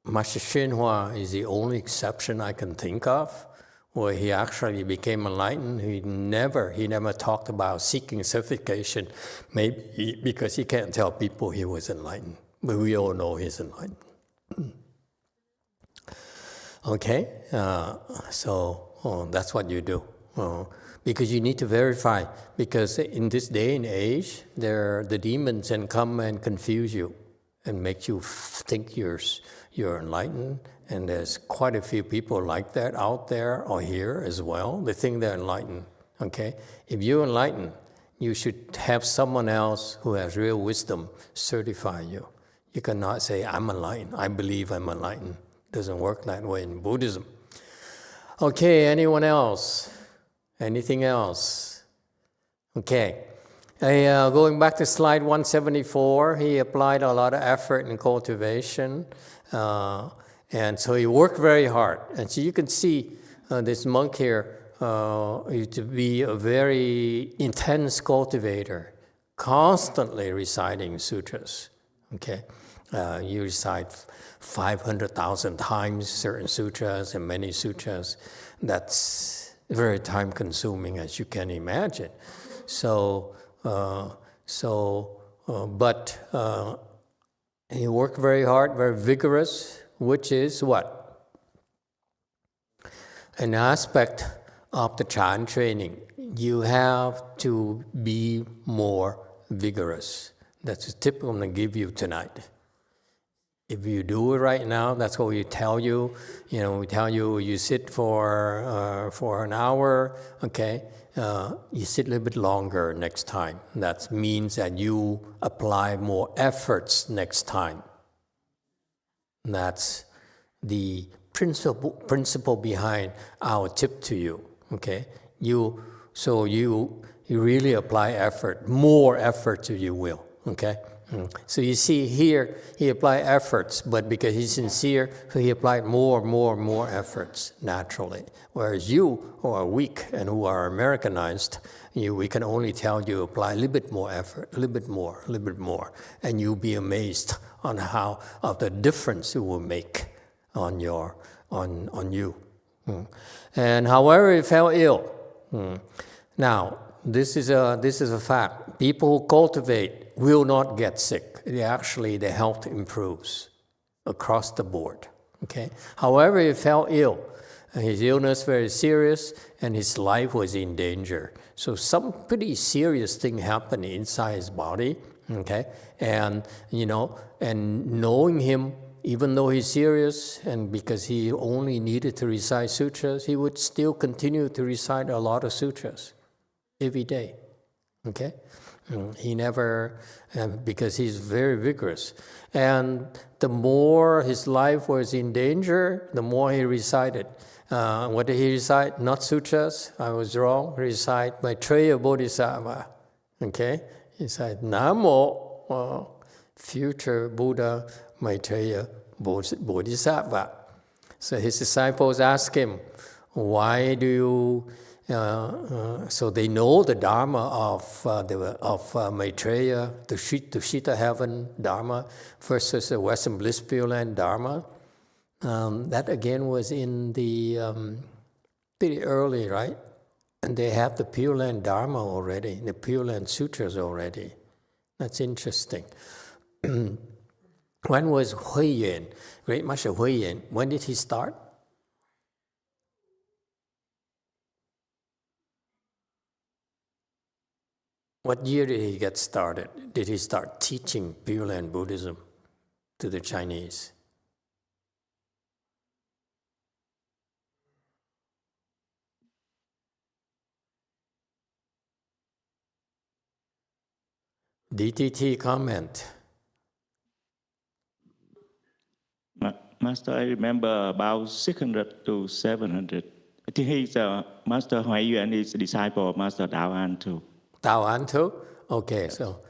Master YongHua is the only exception I can think of, where he actually became enlightened. He never talked about seeking certification, maybe because he can't tell people he was enlightened. But we all know he's enlightened. Okay, so that's what you do. Because you need to verify, because in this day and age, the demons can come and confuse you and make you think you're enlightened. And there's quite a few people like that out there or here as well. They think they're enlightened, okay? If you're enlightened, you should have someone else who has real wisdom certify you. You cannot say, I'm enlightened, I believe I'm enlightened. It doesn't work that way in Buddhism. Okay, anyone else? Anything else? Okay. Going back to slide 174, he applied a lot of effort in cultivation. And so he worked very hard. And so you can see this monk here to be a very intense cultivator, constantly reciting sutras. Okay, you recite 500,000 times certain sutras and many sutras. That's very time-consuming, as you can imagine. But he worked very hard, very vigorous, which is what? An aspect of the Chan training. You have to be more vigorous. That's the tip I'm going to give you tonight. If you do it right now, that's what we tell you. You know, we tell you you sit for an hour, okay? You sit a little bit longer next time. That means that you apply more efforts next time. That's the principle behind our tip to you, okay? You really apply effort, more effort to your will, okay? So you see here, he applied efforts, but because he's sincere, so he applied more efforts naturally. Whereas you, who are weak and who are Americanized, we can only tell you apply a little bit more effort, a little bit more, and you'll be amazed on how of the difference it will make on you. And however, he fell ill. Now, this is a fact. People who cultivate will not get sick. Their health improves across the board. Okay. However, he fell ill. His illness very serious, and his life was in danger. So some pretty serious thing happened inside his body. Okay, and knowing him, even though he's serious, and because he only needed to recite sutras, he would still continue to recite a lot of sutras every day. Okay, He never, because he's very vigorous. And the more his life was in danger, the more he recited. What did he recite? Not sutras, I was wrong. Recite Maitreya Bodhisattva. Okay? He said, Namo, future Buddha Maitreya Bodhisattva. So his disciples asked him, why do you... so they know the Dharma of Maitreya, Tushita heaven Dharma versus the Western Bliss Pure Land Dharma. That again was in the pretty early, right? And they have the Pure Land Dharma already, the Pure Land Sutras already. That's interesting. When was Huiyan, Great Master Huiyan? When did he start? What year did he get started? Did he start teaching Pure Land Buddhism to the Chinese? DTT comment. Master, I remember about 600 to 700. I think he's Master Huaiyuan is a disciple of Master Daoan too. Daoan too? Okay, so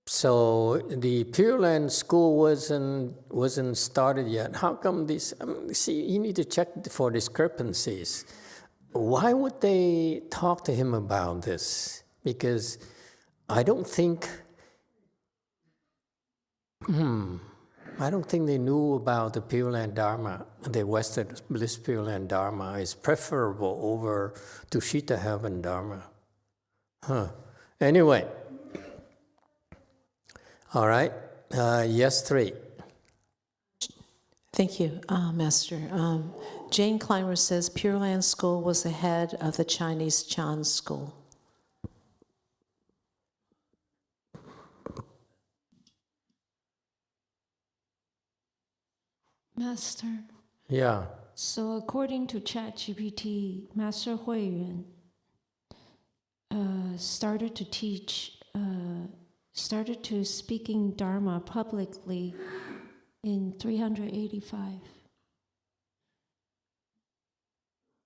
so the Pure Land school wasn't started yet. How come this? See, you need to check for discrepancies. Why would they talk to him about this? Because I don't think they knew about the Pure Land Dharma. The Western Bliss Pure Land Dharma is preferable over Tushita Heaven Dharma. Anyway. All right. Yes, 3. Thank you, Master. Jane Clymer says Pure Land School was the head of the Chinese Chan School. Master. Yeah. So according to ChatGPT, Master Huiyuan started to teach, started to speaking Dharma publicly in 385.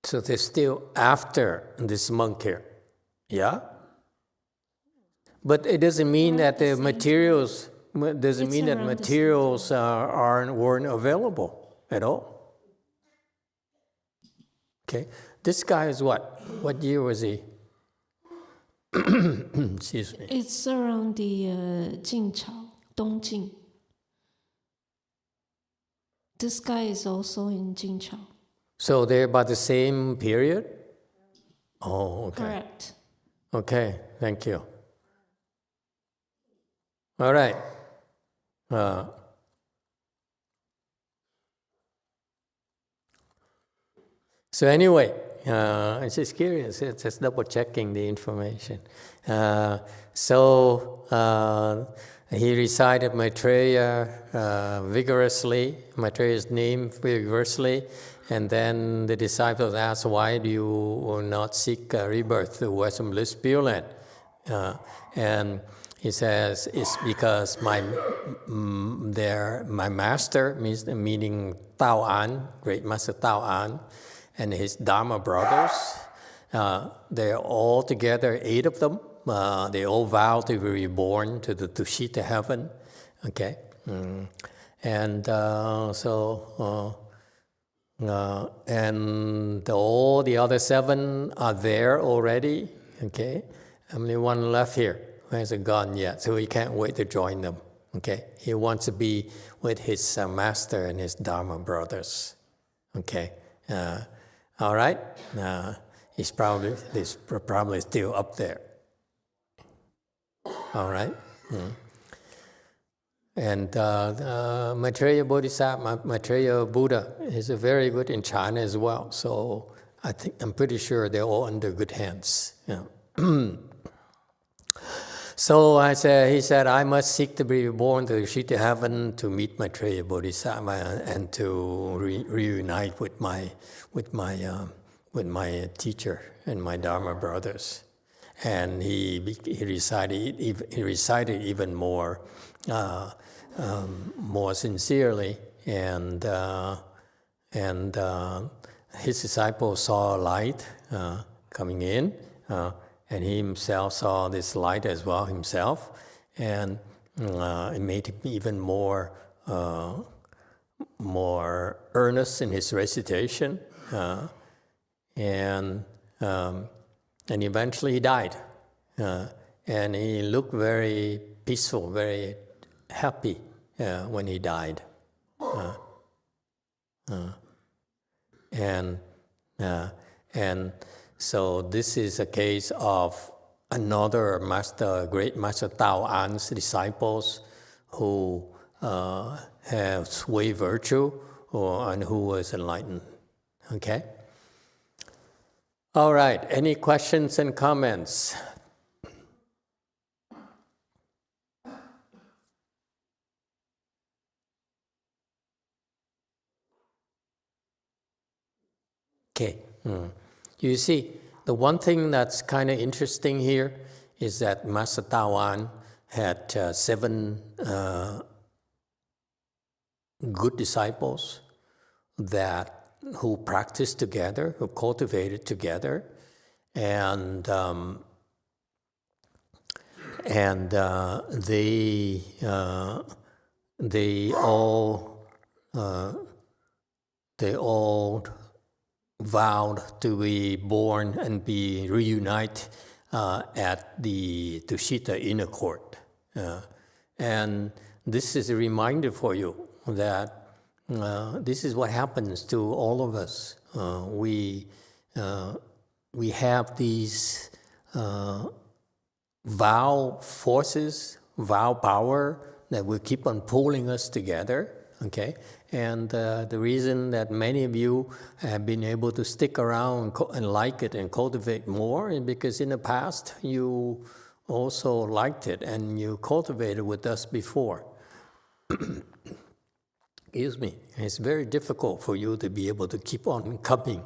So they're still after this monk here, yeah? But it doesn't mean that the materials... Doesn't mean that materials weren't available at all. Okay, this guy is what? What year was he? Excuse me. It's around the Jing Chao, Dongjing. This guy is also in Jing Chao. So they're about the same period? Oh, okay. Correct. Okay, thank you. All right. So anyway, I'm just curious, just double checking the information. So he recited Maitreya vigorously, Maitreya's name vigorously, and then the disciples asked, why do you not seek rebirth to Western Bliss Pure Land? And he says, it's because my master, meaning Tao An, Great Master Tao An, and his Dharma brothers, they're all together, 8 of them. They all vow to be reborn to the Tushita heaven. Okay, and and all the other 7 are there already. Okay, only one left here. He hasn't gone yet, so he can't wait to join them. Okay, he wants to be with his master and his Dharma brothers. Okay, all right. He's probably still up there. All right. And Maitreya Bodhisattva, Maitreya Buddha is very good in China as well. So I'm pretty sure they're all under good hands. Yeah. So he said, I must seek to be reborn to Tushita heaven to meet Maitreya Bodhisattva and to reunite with my teacher and my Dharma brothers. and he recited even more sincerely, and his disciples saw light coming in, and he himself saw this light as well himself, and it made him even more earnest in his recitation, and eventually he died, and he looked very peaceful, very happy when he died, and so this is a case of another great Master Tao An's disciples who have sway virtue and who was enlightened. Okay? All right, any questions and comments? Okay. You see, the one thing that's kind of interesting here is that Master Tao An had 7 good disciples who practiced together, who cultivated together, and they all vowed to be born and be reunited at the Tushita inner court. And this is a reminder for you that this is what happens to all of us. We have these vow forces, vow power that will keep on pulling us together, okay? And the reason that many of you have been able to stick around and like it and cultivate more is because in the past you also liked it and you cultivated with us before. Excuse me. It's very difficult for you to be able to keep on coming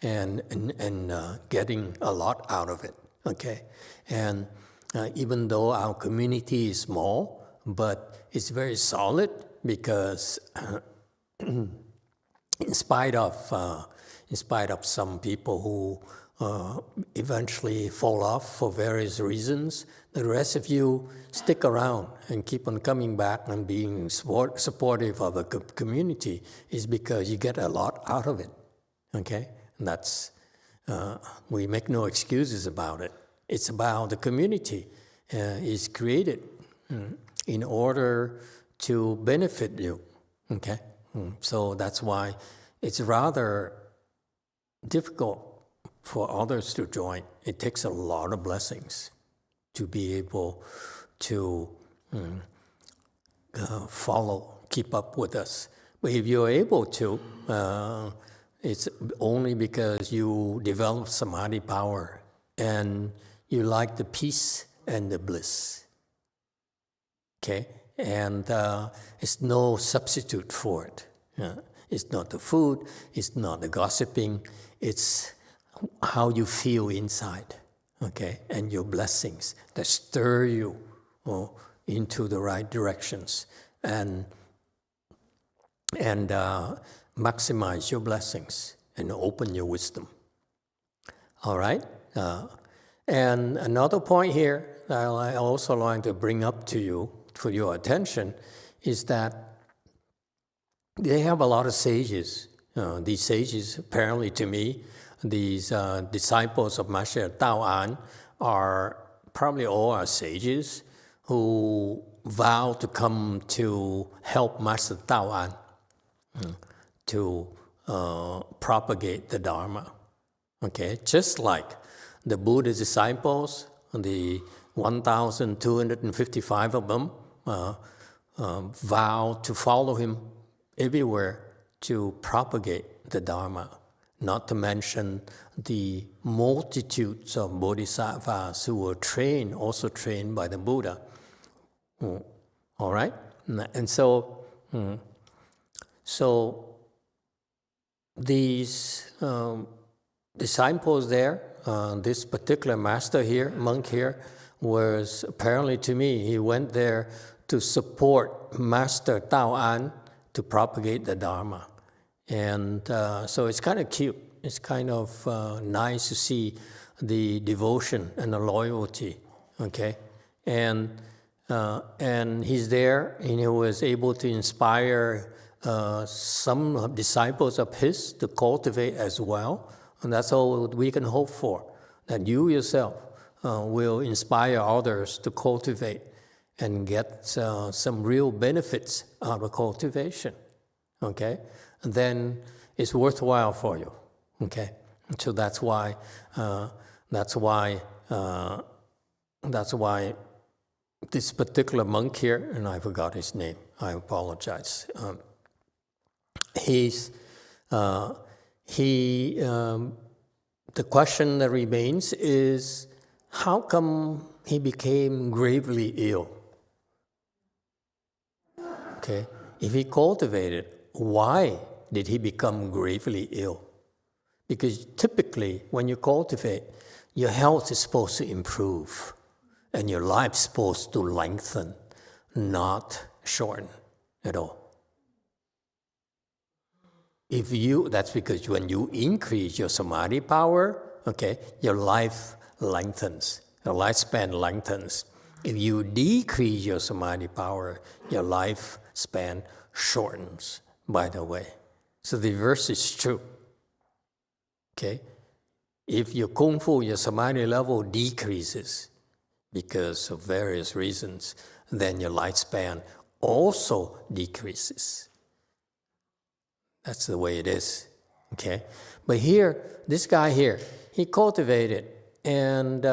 and getting a lot out of it, okay? And even though our community is small, but it's very solid because in spite of some people who eventually fall off for various reasons, the rest of you stick around and keep on coming back and being supportive of a community is because you get a lot out of it, okay? And that's, we make no excuses about it. It's about the community is created in order to benefit you, okay? So that's why it's rather difficult for others to join. It takes a lot of blessings to be able to keep up with us. But if you're able to, it's only because you develop samadhi power and you like the peace and the bliss, okay? And it's no substitute for it. It's not the food, it's not the gossiping, it's how you feel inside, okay? And your blessings that stir you into the right directions and maximize your blessings and open your wisdom. All right? And another point here that I also like to bring up to you for your attention is that they have a lot of sages. These sages, apparently to me, these disciples of Master Tao An are probably all are sages who vow to come to help Master Tao An to propagate the Dharma. Okay, just like the Buddha's disciples, the 1,255 of them vow to follow him everywhere to propagate the Dharma, not to mention the multitudes of bodhisattvas who were also trained by the Buddha. All right? And so these disciples there this particular master here, monk here, was apparently to me, he went there to support Master Tao An to propagate the Dharma. And so it's kind of cute. It's kind of nice to see the devotion and the loyalty, okay? And he's there, and he was able to inspire some disciples of his to cultivate as well. And that's all we can hope for, that you yourself will inspire others to cultivate and get some real benefits out of cultivation, okay? And then it's worthwhile for you, okay? So that's why this particular monk here, and I forgot his name, I apologize. The question that remains is, how come he became gravely ill? Okay, if he cultivated, why did he become gravely ill? Because typically, when you cultivate, your health is supposed to improve, and your life is supposed to lengthen, not shorten at all. That's because when you increase your samadhi power, okay, your life lengthens, your lifespan lengthens. If you decrease your samadhi power, your lifespan shortens, by the way. So the reverse is true, okay? If your kung fu, your samadhi level decreases because of various reasons, then your lifespan also decreases. That's the way it is, okay? But here, this guy here, he cultivated, and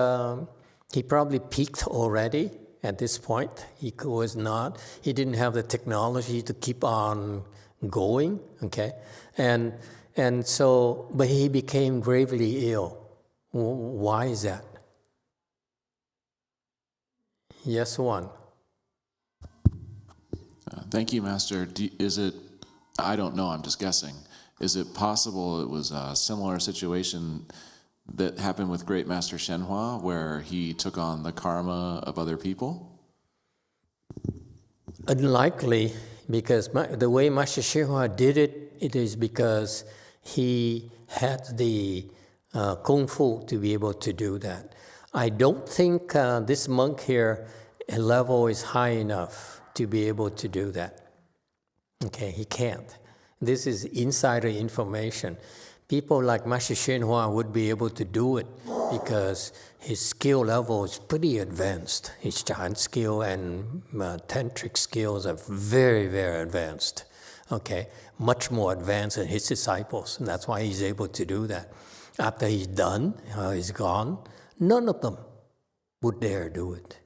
he probably peaked already at this point. He didn't have the technology to keep on going, okay? And so, but he became gravely ill. Why is that? Yes, one. Thank you, Master. I don't know, I'm just guessing. Is it possible it was a similar situation that happened with Great Master YongHua, where he took on the karma of other people? Unlikely, because the way Master YongHua did it, it is because he had the kung fu to be able to do that. I don't think this monk here level is high enough to be able to do that. Okay, he can't. This is insider information. People like Master YongHua would be able to do it because his skill level is pretty advanced. His Chan skill and tantric skills are very, very advanced. Okay, much more advanced than his disciples, and that's why he's able to do that. After he's done, he's gone, none of them would dare do it.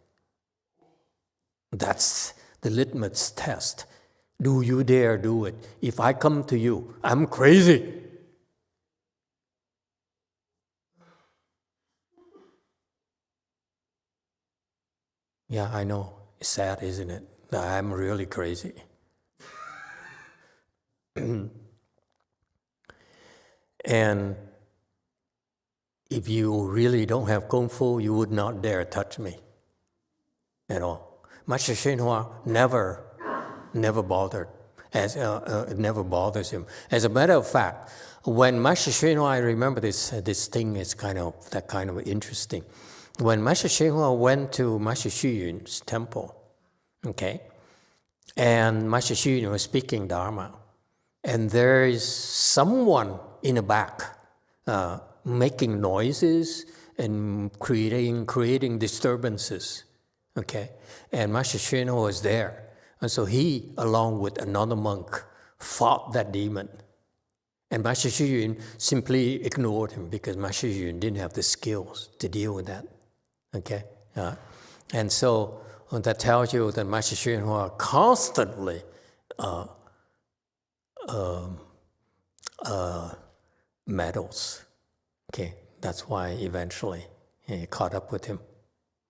That's the litmus test. Do you dare do it? If I come to you, I'm crazy. Yeah, I know. It's sad, isn't it? I'm really crazy. And if you really don't have kung fu, you would not dare touch me at all. Master YongHua never bothered. It never bothers him. As a matter of fact, when Master YongHua, I remember this thing is kind of interesting. When Master YongHua went to Master Xu Yun's temple, okay, and Master Xu Yun was speaking Dharma, and there is someone in the back making noises and creating disturbances, okay, and Master YongHua was there. And so he, along with another monk, fought that demon. And Master Xu Yun simply ignored him because Master Xu Yun didn't have the skills to deal with that. Okay? And so that tells you that Master YongHua constantly meddles. Okay? That's why eventually he caught up with him.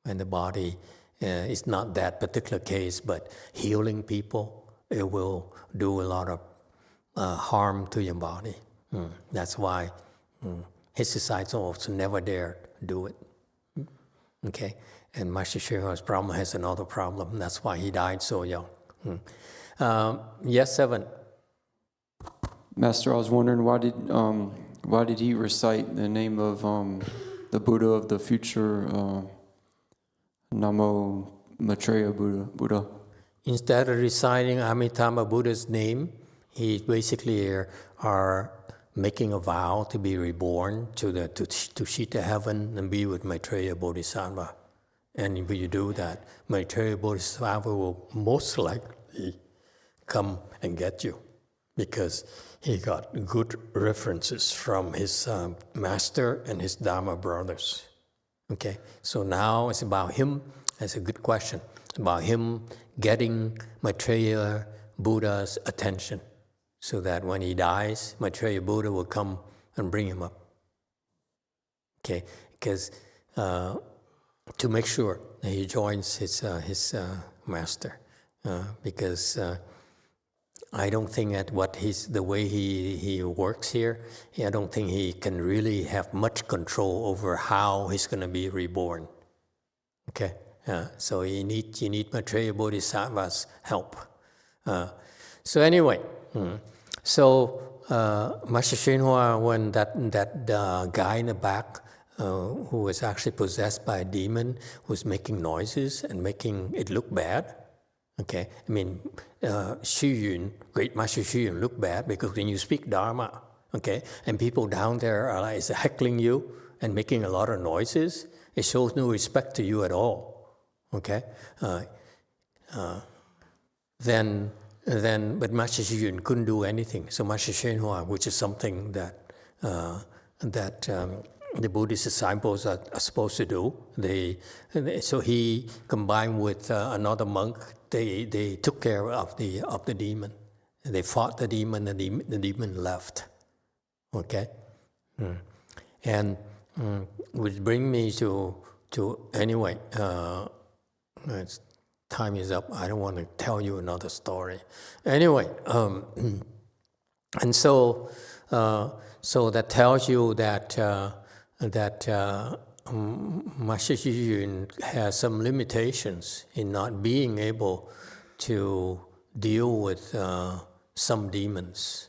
And the body, it's not that particular case, but healing people, it will do a lot of harm to your body. That's why his disciples never dared do it. Okay, and Master Shinhua's problem has another problem. That's why he died so young. Yes, 7. Master, I was wondering why did he recite the name of the Buddha of the future, Namo Maitreya Buddha? Instead of reciting Amitabha Buddha's name, he basically are making a vow to be reborn to Shita heaven and be with Maitreya Bodhisattva. And if you do that, Maitreya Bodhisattva will most likely come and get you, because he got good references from his master and his Dharma brothers. Okay, so now it's about him. That's a good question. About him getting Maitreya Buddha's attention, so that when he dies, Maitreya Buddha will come and bring him up. Okay, because to make sure that he joins his master, because I don't think that the way he works here, I don't think he can really have much control over how he's going to be reborn. Okay, so you need Maitreya Bodhisattva's help. So anyway, so Master Shinhua, when that guy in the back who was actually possessed by a demon was making noises and making it look bad. Okay, I mean, Xu Yun, great Master Xu Yun, look bad because when you speak Dharma, okay, and people down there are like heckling you and making a lot of noises, it shows no respect to you at all. Okay, but Master Xu Yun couldn't do anything. So Master Shenhua, which is something that the Buddhist disciples are supposed to do, so he combined with another monk. They took care of the demon. They fought the demon, and the demon left. Okay, and which brings me to anyway. Time is up. I don't want to tell you another story. Anyway, and so that tells you that Master Xu Yun has some limitations in not being able to deal with some demons.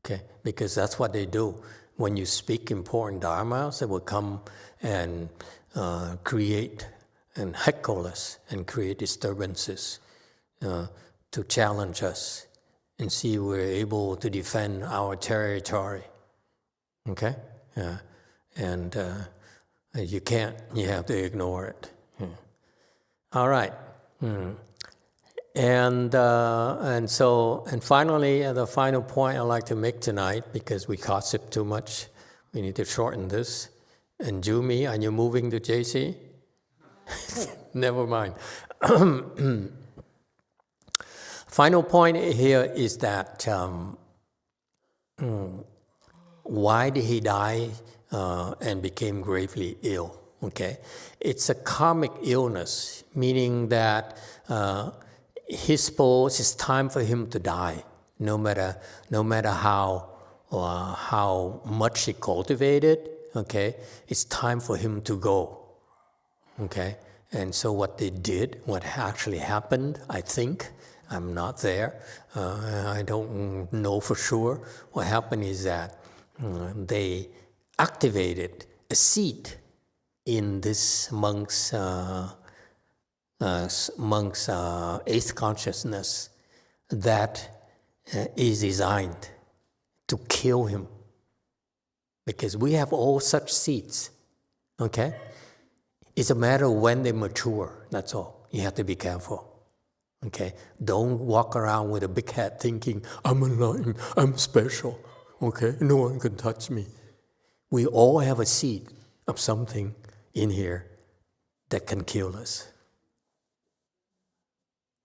Okay, because that's what they do. When you speak important dharmas, they will come and create and heckle us and create disturbances to challenge us and see if we're able to defend our territory. Okay? And you can't, you have to ignore it. All right. And finally, the final point I'd like to make tonight, because we gossip too much, we need to shorten this. And Jumi, are you moving to JC? Never mind. Final point here is that why did he die and became gravely ill? Okay, it's a karmic illness, meaning that it's time for him to die, no matter how much he cultivated. Okay, it's time for him to go. Okay, and so what they did, what actually happened, I think, I'm not there, I don't know for sure. What happened is that they activated a seed in this monk's eighth consciousness that is designed to kill him. Because we have all such seeds, okay? It's a matter of when they mature, that's all. You have to be careful, okay? Don't walk around with a big head thinking, I'm enlightened, I'm special, okay? No one can touch me. We all have a seed of something in here that can kill us.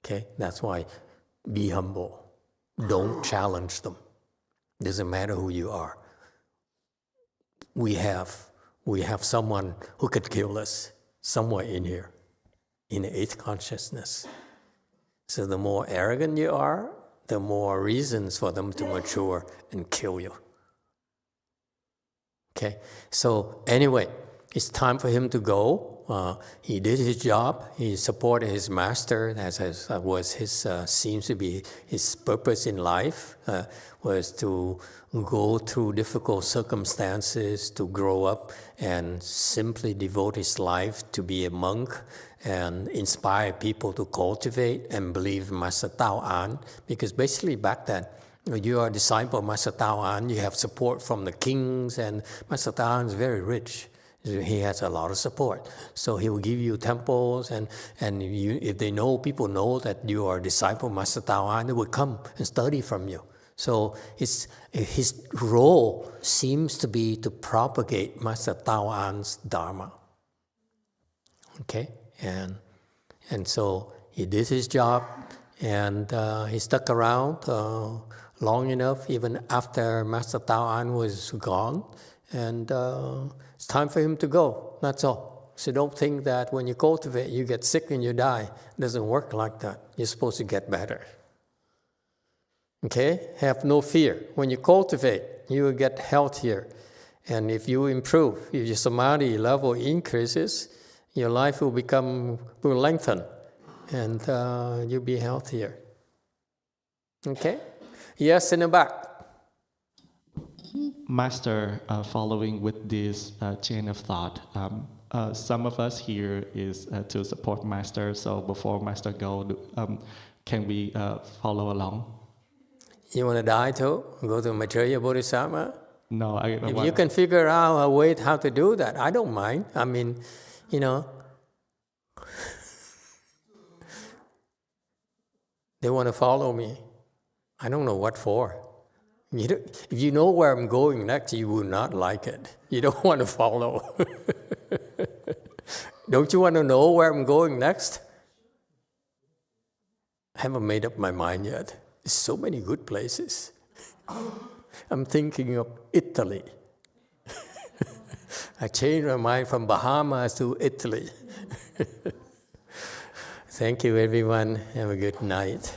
Okay, that's why be humble. Don't challenge them. Doesn't matter who you are. We have someone who could kill us somewhere in here, in the eighth consciousness. So the more arrogant you are, the more reasons for them to mature and kill you. Okay, so anyway, it's time for him to go. He did his job. He supported his master. That was his seems to be his purpose in life, was to go through difficult circumstances, to grow up and simply devote his life to be a monk and inspire people to cultivate and believe in Master Tao An. Because basically back then, when you are a disciple of Master Tao An, you have support from the kings, and Master Tao An is very rich. He has a lot of support. So he will give you temples, and if people know that you are a disciple of Master Tao An, they will come and study from you. So his role seems to be to propagate Master Tao An's Dharma. Okay? And so he did his job, and he stuck around long enough, even after Master Tao An was gone, and it's time for him to go. That's all. So don't think that when you cultivate, you get sick and you die. It doesn't work like that. You're supposed to get better. Okay? Have no fear. When you cultivate, you will get healthier. And if you improve, if your samadhi level increases, your life will lengthen, and you'll be healthier. Okay? Yes, in the back. Master, following with this chain of thought, some of us here is to support Master, so before Master go, can we follow along? You want to die too? Go to Maitreya Bodhisattva? No, if you can figure out a way how to do that, I don't mind. I mean, they want to follow me. I don't know what for. If you know where I'm going next, you will not like it. You don't want to follow. Don't you want to know where I'm going next? I haven't made up my mind yet. There's so many good places. I'm thinking of Italy. I changed my mind from Bahamas to Italy. Thank you, everyone. Have a good night.